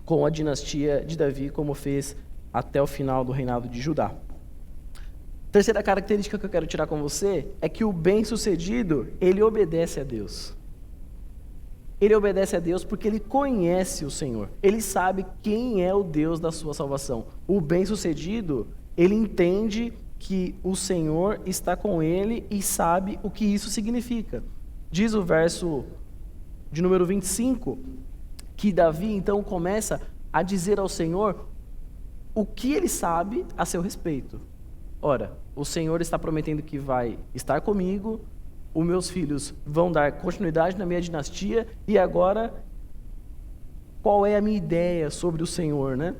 com a dinastia de Davi, como fez até o final do reinado de Judá. Terceira característica que eu quero tirar com você é que o bem-sucedido, ele obedece a Deus. Ele obedece a Deus porque ele conhece o Senhor. Ele sabe quem é o Deus da sua salvação. O bem-sucedido, ele entende que o Senhor está com ele e sabe o que isso significa. Diz o verso de número 25, que Davi então começa a dizer ao Senhor o que ele sabe a seu respeito. Ora, o Senhor está prometendo que vai estar comigo, os meus filhos vão dar continuidade na minha dinastia, e agora, qual é a minha ideia sobre o Senhor, né?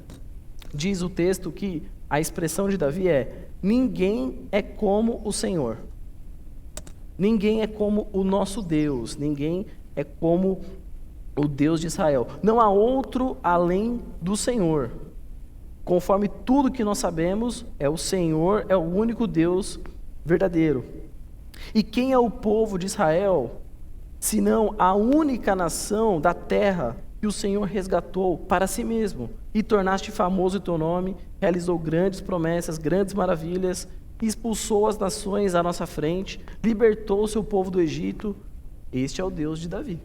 Diz o texto que a expressão de Davi é: ninguém é como o Senhor. Ninguém é como o nosso Deus, ninguém é como o Deus de Israel. Não há outro além do Senhor. Conforme tudo que nós sabemos, é o Senhor, é o único Deus verdadeiro. E quem é o povo de Israel, senão a única nação da terra que o Senhor resgatou para si mesmo, e tornaste famoso o teu nome, realizou grandes promessas, grandes maravilhas, expulsou as nações à nossa frente, libertou o seu povo do Egito. Este é o Deus de Davi.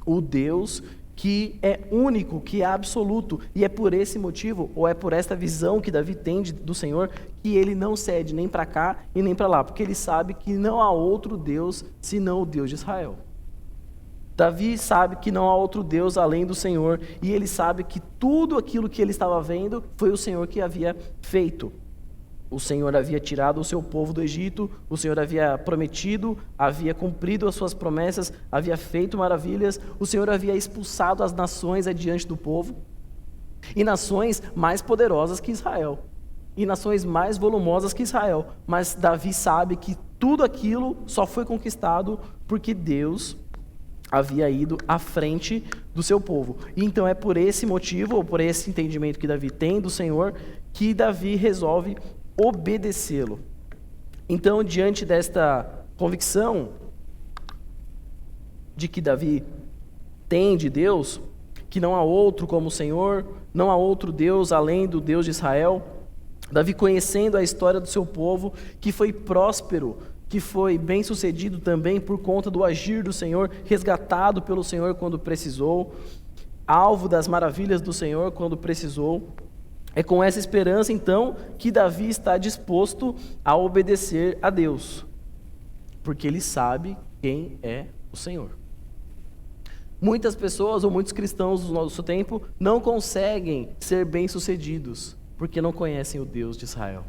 O Deus que é único, que é absoluto, e é por esse motivo, ou é por esta visão que Davi tem do Senhor, que ele não cede nem para cá e nem para lá, porque ele sabe que não há outro Deus senão o Deus de Israel. Davi sabe que não há outro Deus além do Senhor, e ele sabe que tudo aquilo que ele estava vendo foi o Senhor que havia feito. O Senhor havia tirado o seu povo do Egito, o Senhor havia prometido, havia cumprido as suas promessas, havia feito maravilhas, o Senhor havia expulsado as nações adiante do povo, e nações mais poderosas que Israel, e nações mais volumosas que Israel. Mas Davi sabe que tudo aquilo só foi conquistado porque Deus havia ido à frente do seu povo. E então é por esse motivo, ou por esse entendimento que Davi tem do Senhor, que Davi resolve obedecê-lo. Então, diante desta convicção de que Davi tem de Deus, que não há outro como o Senhor, não há outro Deus além do Deus de Israel, Davi, conhecendo a história do seu povo, que foi próspero, que foi bem-sucedido também por conta do agir do Senhor, resgatado pelo Senhor quando precisou, alvo das maravilhas do Senhor quando precisou. É com essa esperança, então, que Davi está disposto a obedecer a Deus, porque ele sabe quem é o Senhor. Muitas pessoas, ou muitos cristãos do nosso tempo, não conseguem ser bem-sucedidos, porque não conhecem o Deus de Israel.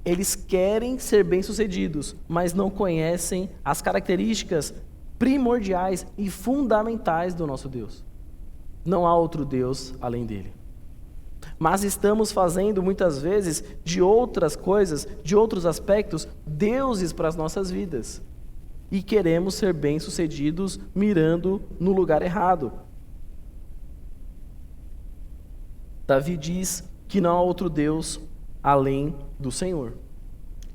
Eles querem ser bem-sucedidos, mas não conhecem as características primordiais e fundamentais do nosso Deus. Não há outro Deus além dele. Mas estamos fazendo muitas vezes de outras coisas, de outros aspectos, deuses para as nossas vidas. E queremos ser bem-sucedidos mirando no lugar errado. Davi diz que não há outro Deus além do Senhor.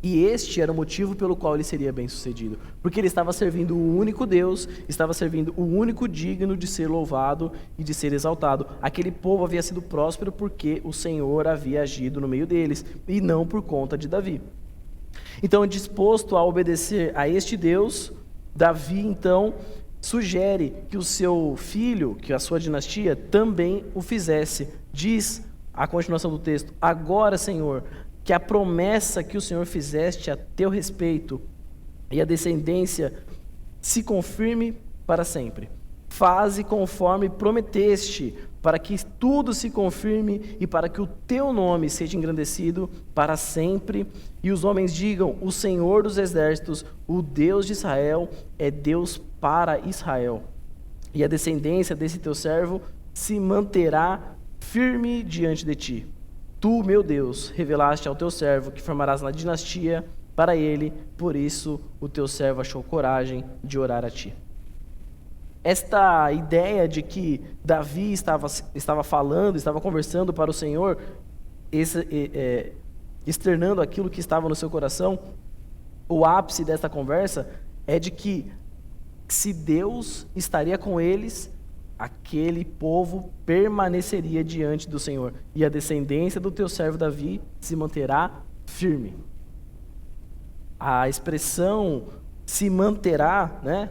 E este era o motivo pelo qual ele seria bem-sucedido, porque ele estava servindo o único Deus, estava servindo o único digno de ser louvado e de ser exaltado. Aquele povo havia sido próspero porque o Senhor havia agido no meio deles, e não por conta de Davi. Então, disposto a obedecer a este Deus, Davi, então, sugere que o seu filho, que a sua dinastia, também o fizesse. Diz a continuação do texto: agora, Senhor, que a promessa que o Senhor fizeste a teu respeito e a descendência se confirme para sempre. Faze conforme prometeste, para que tudo se confirme e para que o teu nome seja engrandecido para sempre. E os homens digam: o Senhor dos exércitos, o Deus de Israel, é Deus para Israel. E a descendência desse teu servo se manterá firme diante de ti. Tu, meu Deus, revelaste ao teu servo que formarás uma dinastia para ele, por isso o teu servo achou coragem de orar a ti. Esta ideia de que Davi estava falando, estava conversando para o Senhor, externando aquilo que estava no seu coração, o ápice desta conversa é de que se Deus estaria com eles, aquele povo permaneceria diante do Senhor, e a descendência do teu servo Davi se manterá firme. A expressão se manterá, né,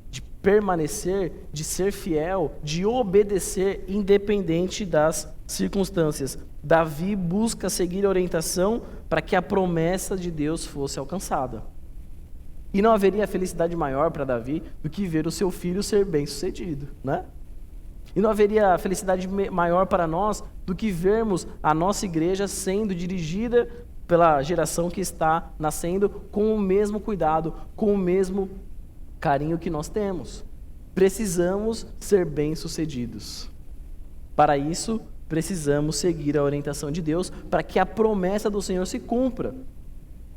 de permanecer, de ser fiel, de obedecer independente das circunstâncias. Davi busca seguir a orientação para que a promessa de Deus fosse alcançada. E não haveria felicidade maior para Davi do que ver o seu filho ser bem-sucedido, né? E não haveria felicidade maior para nós do que vermos a nossa igreja sendo dirigida pela geração que está nascendo com o mesmo cuidado, com o mesmo carinho que nós temos. Precisamos ser bem-sucedidos. Para isso, precisamos seguir a orientação de Deus para que a promessa do Senhor se cumpra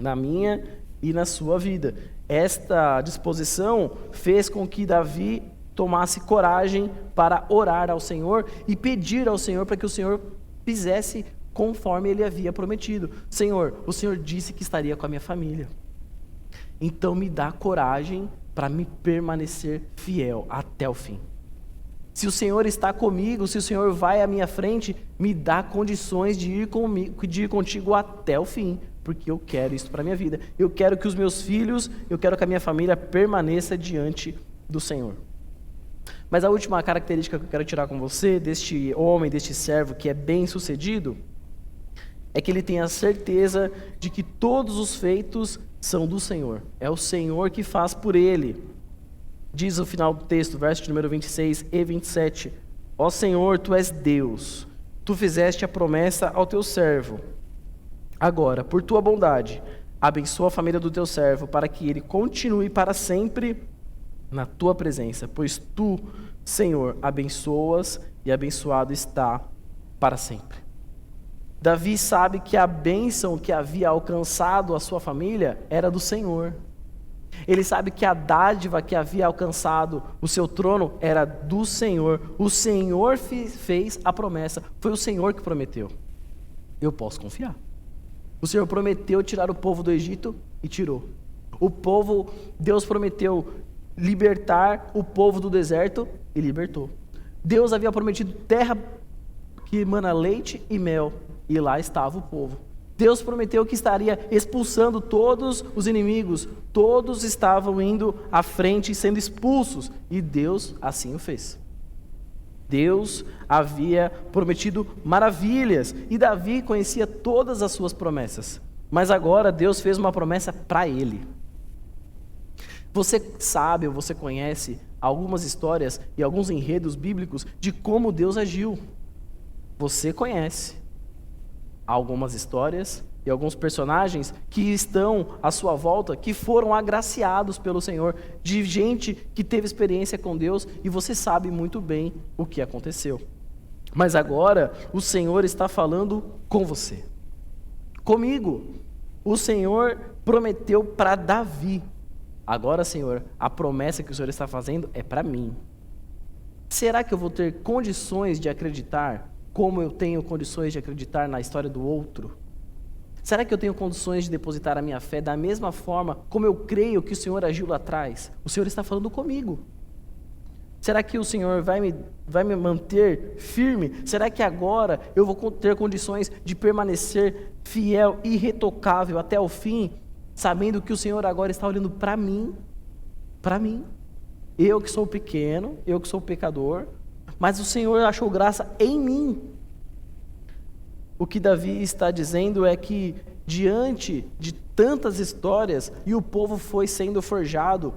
na minha e na sua vida. Esta disposição fez com que Davi tomasse coragem para orar ao Senhor e pedir ao Senhor para que o Senhor fizesse conforme ele havia prometido. Senhor, o Senhor disse que estaria com a minha família. Então me dá coragem para me permanecer fiel até o fim. Se o Senhor está comigo, se o Senhor vai à minha frente, me dá condições de ir contigo até o fim, porque eu quero isso para a minha vida. Eu quero que os meus filhos, eu quero que a minha família permaneça diante do Senhor. Mas a última característica que eu quero tirar com você, deste homem, deste servo que é bem-sucedido, é que ele tem a certeza de que todos os feitos são do Senhor. É o Senhor que faz por ele. Diz o final do texto, verso de número 26 e 27. Ó Senhor, Tu és Deus, Tu fizeste a promessa ao Teu servo. Agora, por Tua bondade, abençoa a família do Teu servo, para que ele continue para sempre na Tua presença, pois Tu, Senhor, abençoas e abençoado está para sempre. Davi sabe que a bênção que havia alcançado a sua família era do Senhor. Ele sabe que a dádiva que havia alcançado o seu trono era do Senhor. O Senhor fez a promessa, foi o Senhor que prometeu. Eu posso confiar. O Senhor prometeu tirar o povo do Egito e tirou. Deus prometeu libertar o povo do deserto e libertou. Deus havia prometido terra que emana leite e mel, e lá estava o povo. Deus prometeu que estaria expulsando todos os inimigos, todos estavam indo à frente e sendo expulsos, e Deus assim o fez. Deus havia prometido maravilhas, e Davi conhecia todas as suas promessas, mas agora Deus fez uma promessa para ele. Você sabe ou você conhece algumas histórias e alguns enredos bíblicos de como Deus agiu. Você conhece algumas histórias e alguns personagens que estão à sua volta, que foram agraciados pelo Senhor, de gente que teve experiência com Deus, e você sabe muito bem o que aconteceu. Mas agora o Senhor está falando com você, comigo. O Senhor prometeu para Davi. Agora, Senhor, a promessa que o Senhor está fazendo é para mim. Será que eu vou ter condições de acreditar como eu tenho condições de acreditar na história do outro? Será que eu tenho condições de depositar a minha fé da mesma forma como eu creio que o Senhor agiu lá atrás? O Senhor está falando comigo. Será que o Senhor vai me manter firme? Será que agora eu vou ter condições de permanecer fiel e irretocável até o fim, sabendo que o Senhor agora está olhando para mim? Para mim. Eu que sou pequeno, eu que sou pecador, mas o Senhor achou graça em mim. O que Davi está dizendo é que, diante de tantas histórias, e o povo foi sendo forjado,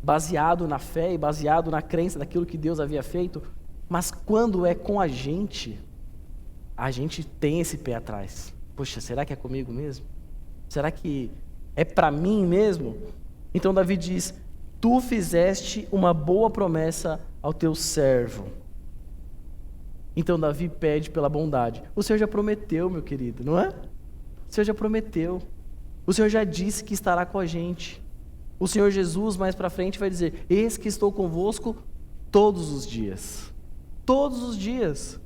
baseado na fé e baseado na crença daquilo que Deus havia feito, mas quando é com a gente tem esse pé atrás. Poxa, será que é comigo mesmo? Será que é para mim mesmo? Então Davi diz: Tu fizeste uma boa promessa ao teu servo. Então Davi pede pela bondade. O Senhor já prometeu, meu querido, não é? O Senhor já prometeu. O Senhor já disse que estará com a gente. O Senhor Jesus, mais para frente, vai dizer: Eis que estou convosco todos os dias. Todos os dias.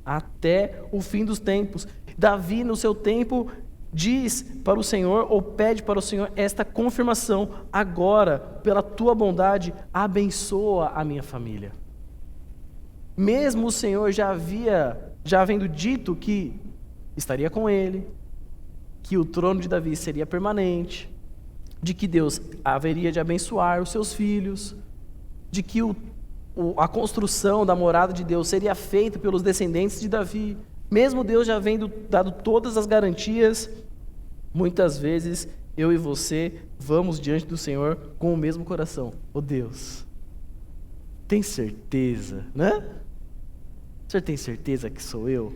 Até o fim dos tempos. Davi, no seu tempo, diz para o Senhor, ou pede para o Senhor, esta confirmação: agora, pela tua bondade, abençoa a minha família. Mesmo o Senhor já havendo dito que estaria com ele, que o trono de Davi seria permanente, de que Deus haveria de abençoar os seus filhos, de que a construção da morada de Deus seria feita pelos descendentes de Davi, mesmo Deus já havendo dado todas as garantias, muitas vezes eu e você vamos diante do Senhor com o mesmo coração. Oh Deus, tem certeza, né? O Senhor tem certeza que sou eu?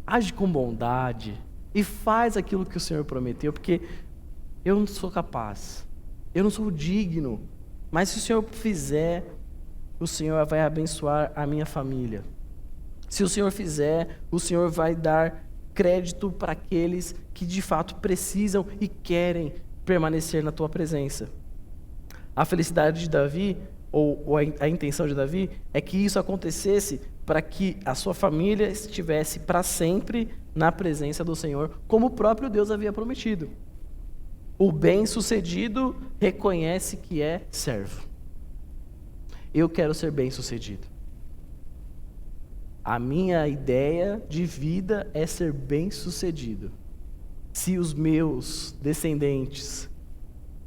Age com bondade e faz aquilo que o Senhor prometeu, porque eu não sou capaz, eu não sou digno, mas se o Senhor fizer, o Senhor vai abençoar a minha família. Se o Senhor fizer, o Senhor vai dar crédito para aqueles que de fato precisam e querem permanecer na tua presença. A felicidade de Davi, ou a intenção de Davi, é que isso acontecesse para que a sua família estivesse para sempre na presença do Senhor, como o próprio Deus havia prometido. O bem-sucedido reconhece que é servo. Eu quero ser bem-sucedido. A minha ideia de vida é ser bem-sucedido. Se os meus descendentes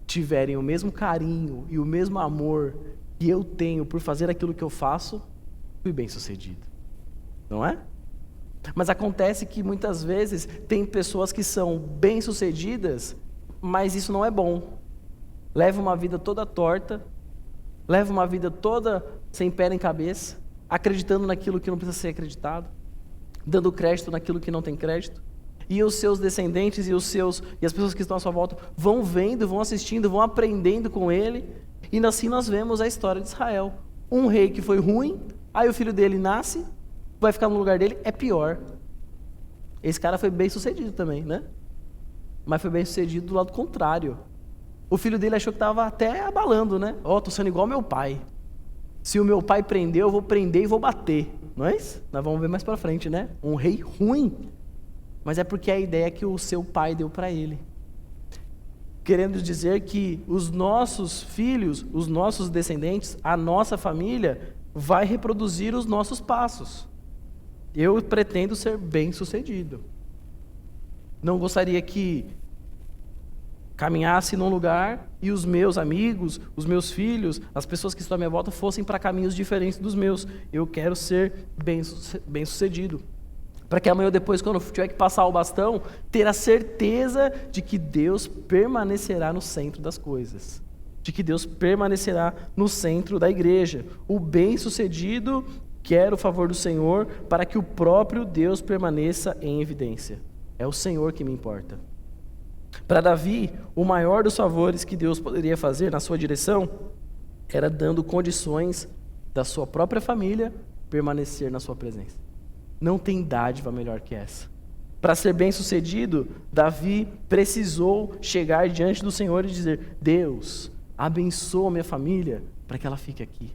tiverem o mesmo carinho e o mesmo amor que eu tenho por fazer aquilo que eu faço, fui bem-sucedido. Não é? Mas acontece que muitas vezes tem pessoas que são bem-sucedidas, mas isso não é bom. Leva uma vida toda torta, leva uma vida toda sem pé nem cabeça, acreditando naquilo que não precisa ser acreditado, dando crédito naquilo que não tem crédito. E os seus descendentes e as pessoas que estão à sua volta vão vendo, vão assistindo, vão aprendendo com ele. E assim nós vemos a história de Israel. Um rei que foi ruim, aí o filho dele nasce, vai ficar no lugar dele, é pior. Esse cara foi bem sucedido também, né? Mas foi bem sucedido do lado contrário. O filho dele achou que estava até abalando, né? Tô sendo igual meu pai. Se o meu pai prendeu, eu vou prender e vou bater. Nós vamos ver mais pra frente, né? Um rei ruim. Mas é porque é a ideia que o seu pai deu para ele. Querendo dizer que os nossos filhos, os nossos descendentes, a nossa família vai reproduzir os nossos passos. Eu pretendo ser bem-sucedido. Não gostaria que caminhasse num lugar e os meus amigos, os meus filhos, as pessoas que estão à minha volta fossem para caminhos diferentes dos meus. Eu quero ser bem-sucedido. Para que amanhã ou depois, quando eu tiver que passar o bastão, ter a certeza de que Deus permanecerá no centro das coisas. De que Deus permanecerá no centro da igreja. O bem-sucedido quer o favor do Senhor para que o próprio Deus permaneça em evidência. É o Senhor que me importa. Para Davi, o maior dos favores que Deus poderia fazer na sua direção era dando condições da sua própria família permanecer na sua presença. Não tem dádiva melhor que essa. Para ser bem-sucedido, Davi precisou chegar diante do Senhor e dizer: Deus, abençoa minha família para que ela fique aqui,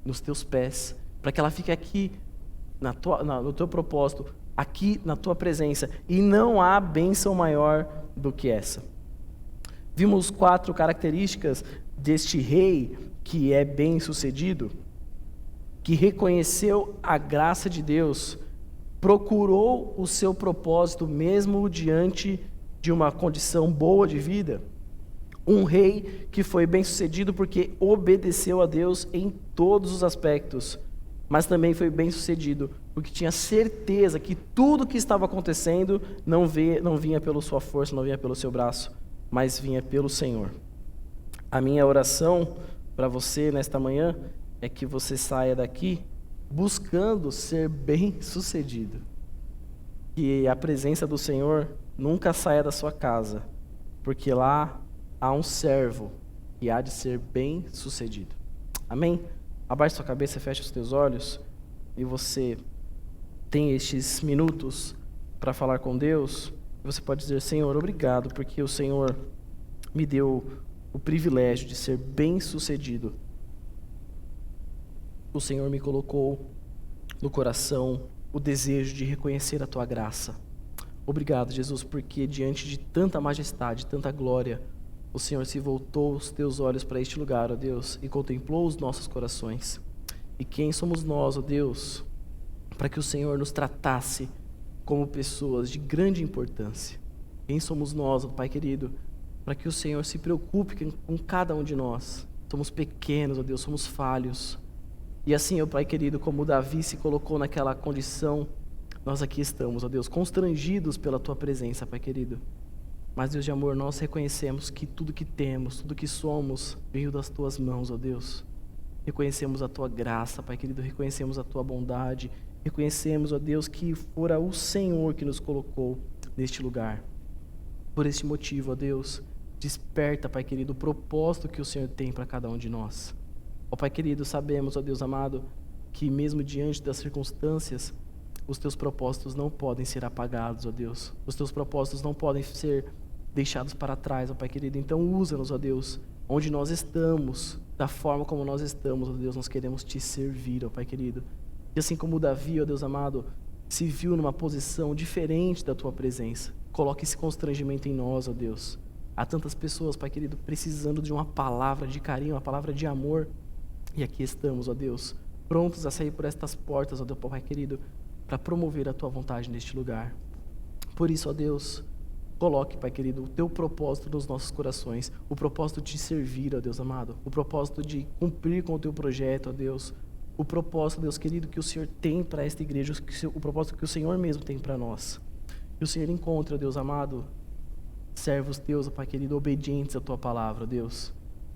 nos teus pés, para que ela fique aqui no teu propósito, aqui na tua presença. E não há bênção maior do que essa. Vimos 4 características deste rei que é bem-sucedido, que reconheceu a graça de Deus, procurou o seu propósito mesmo diante de uma condição boa de vida. Um rei que foi bem-sucedido porque obedeceu a Deus em todos os aspectos, mas também foi bem-sucedido porque tinha certeza que tudo que estava acontecendo não vinha pela sua força, não vinha pelo seu braço, mas vinha pelo Senhor. A minha oração para você nesta manhã é que você saia daqui buscando ser bem-sucedido. Que a presença do Senhor nunca saia da sua casa, porque lá há um servo que há de ser bem-sucedido. Amém? Abaixe sua cabeça, feche os teus olhos e você tem estes minutos para falar com Deus. Você pode dizer: Senhor, obrigado, porque o Senhor me deu o privilégio de ser bem-sucedido. O Senhor me colocou no coração o desejo de reconhecer a Tua graça. Obrigado, Jesus, porque diante de tanta majestade, tanta glória, o Senhor se voltou os Teus olhos para este lugar, ó Deus, e contemplou os nossos corações. E quem somos nós, ó Deus, para que o Senhor nos tratasse como pessoas de grande importância? Quem somos nós, ó Pai querido, para que o Senhor se preocupe com cada um de nós? somos pequenos, ó Deus, somos falhos. E assim, ó Pai querido, como Davi se colocou naquela condição, nós aqui estamos, ó Deus, constrangidos pela Tua presença, Pai querido. Mas, Deus de amor, nós reconhecemos que tudo que temos, tudo que somos, veio das Tuas mãos, ó Deus. Reconhecemos a Tua graça, Pai querido, reconhecemos a Tua bondade, reconhecemos, ó Deus, que fora o Senhor que nos colocou neste lugar. Por este motivo, ó Deus, desperta, Pai querido, o propósito que o Senhor tem para cada um de nós. Ó Pai querido, sabemos, ó Deus amado, que mesmo diante das circunstâncias, os Teus propósitos não podem ser apagados, ó Deus. Os Teus propósitos não podem ser deixados para trás, ó Pai querido. Então usa-nos, ó Deus, onde nós estamos, da forma como nós estamos, ó Deus, nós queremos Te servir, ó Pai querido. E assim como Davi, ó Deus amado, se viu numa posição diferente da Tua presença, coloque esse constrangimento em nós, ó Deus. Há tantas pessoas, Pai querido, precisando de uma palavra de carinho, uma palavra de amor. E aqui estamos, ó Deus, prontos a sair por estas portas, ó Deus, Pai querido, para promover a Tua vontade neste lugar. Por isso, ó Deus, coloque, Pai querido, o Teu propósito nos nossos corações, o propósito de servir, ó Deus amado, o propósito de cumprir com o Teu projeto, ó Deus, o propósito, Deus querido, que o Senhor tem para esta igreja, o propósito que o Senhor mesmo tem para nós. Que o Senhor encontre, ó Deus amado, servos Teus, ó Pai querido, obedientes à Tua palavra, ó Deus.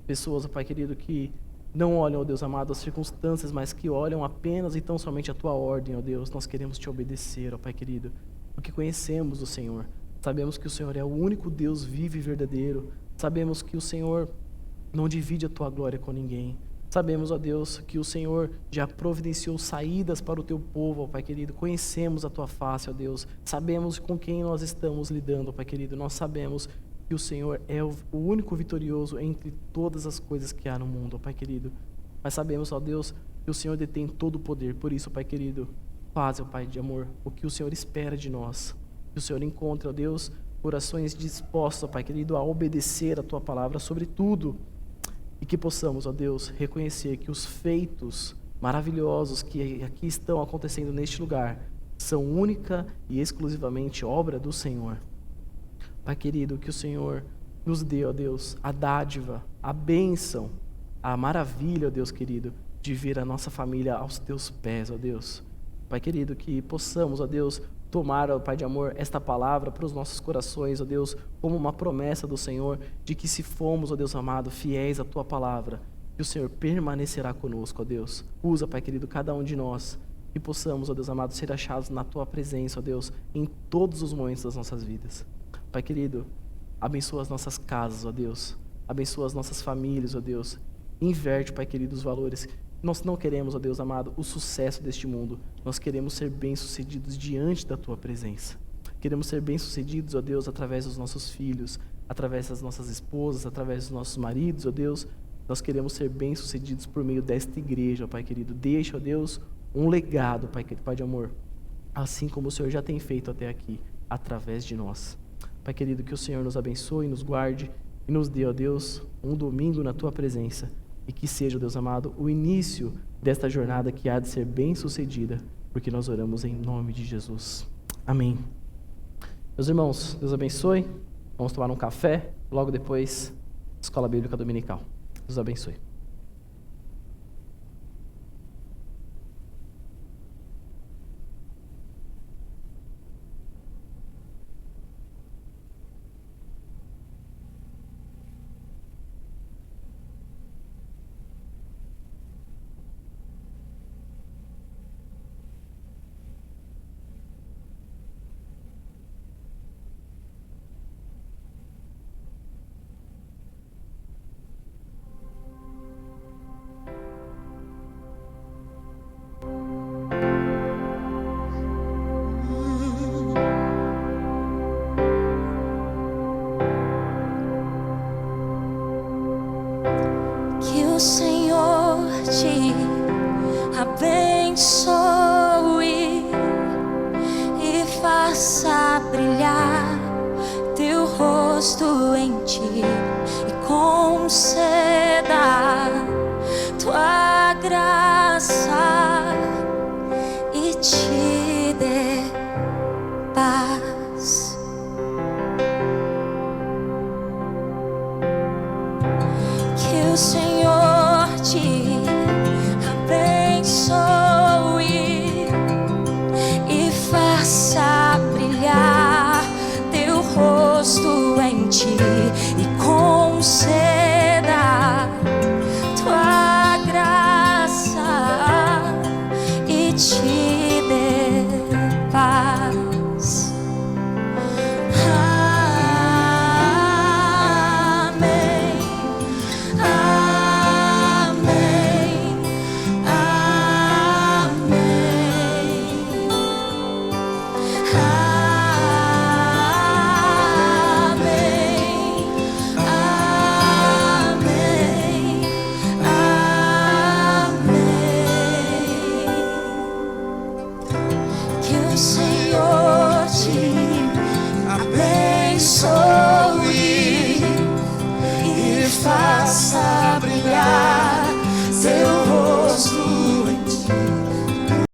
Pessoas, ó Pai querido, que não olham, ó Deus amado, as circunstâncias, mas que olham apenas e tão somente a Tua ordem, ó Deus. Nós queremos Te obedecer, ó Pai querido, porque conhecemos o Senhor. Sabemos que o Senhor é o único Deus vivo e verdadeiro. Sabemos que o Senhor não divide a Tua glória com ninguém. Sabemos, ó Deus, que o Senhor já providenciou saídas para o Teu povo, ó Pai querido. Conhecemos a Tua face, ó Deus. Sabemos com quem nós estamos lidando, ó Pai querido. Nós sabemos que o Senhor é o único vitorioso entre todas as coisas que há no mundo, ó Pai querido. Mas sabemos, ó Deus, que o Senhor detém todo o poder. Por isso, ó Pai querido, faz, ó Pai de amor, o que o Senhor espera de nós. Que o Senhor encontre, ó Deus, corações dispostos, ó Pai querido, a obedecer a Tua palavra sobre tudo. E que possamos, ó Deus, reconhecer que os feitos maravilhosos que aqui estão acontecendo neste lugar são única e exclusivamente obra do Senhor. Pai querido, que o Senhor nos dê, ó Deus, a dádiva, a bênção, a maravilha, ó Deus querido, de ver a nossa família aos Teus pés, ó Deus. Pai querido, que possamos, ó Deus, tomar, ó Pai de amor, esta palavra para os nossos corações, ó Deus, como uma promessa do Senhor, de que se formos, ó Deus amado, fiéis à Tua palavra, que o Senhor permanecerá conosco, ó Deus. Usa, Pai querido, cada um de nós, e possamos, ó Deus amado, ser achados na Tua presença, ó Deus, em todos os momentos das nossas vidas. Pai querido, abençoa as nossas casas, ó Deus, abençoa as nossas famílias, ó Deus, inverte, Pai querido, os valores. Nós não queremos, ó Deus amado, o sucesso deste mundo. Nós queremos ser bem-sucedidos diante da Tua presença. Queremos ser bem-sucedidos, ó Deus, através dos nossos filhos, através das nossas esposas, através dos nossos maridos, ó Deus. Nós queremos ser bem-sucedidos por meio desta igreja, ó Pai querido. Deixa, ó Deus, um legado, Pai querido, Pai de amor, assim como o Senhor já tem feito até aqui, através de nós. Pai querido, que o Senhor nos abençoe, nos guarde e nos dê, ó Deus, um domingo na Tua presença. E que seja, Deus amado, o início desta jornada que há de ser bem sucedida, porque nós oramos em nome de Jesus. Amém. Meus irmãos, Deus abençoe. Vamos tomar um café, logo depois, Escola Bíblica Dominical. Deus abençoe. Que o Senhor te abençoe e faça brilhar Teu rosto em ti e conceda Tua graça e te dê paz. Que o Senhor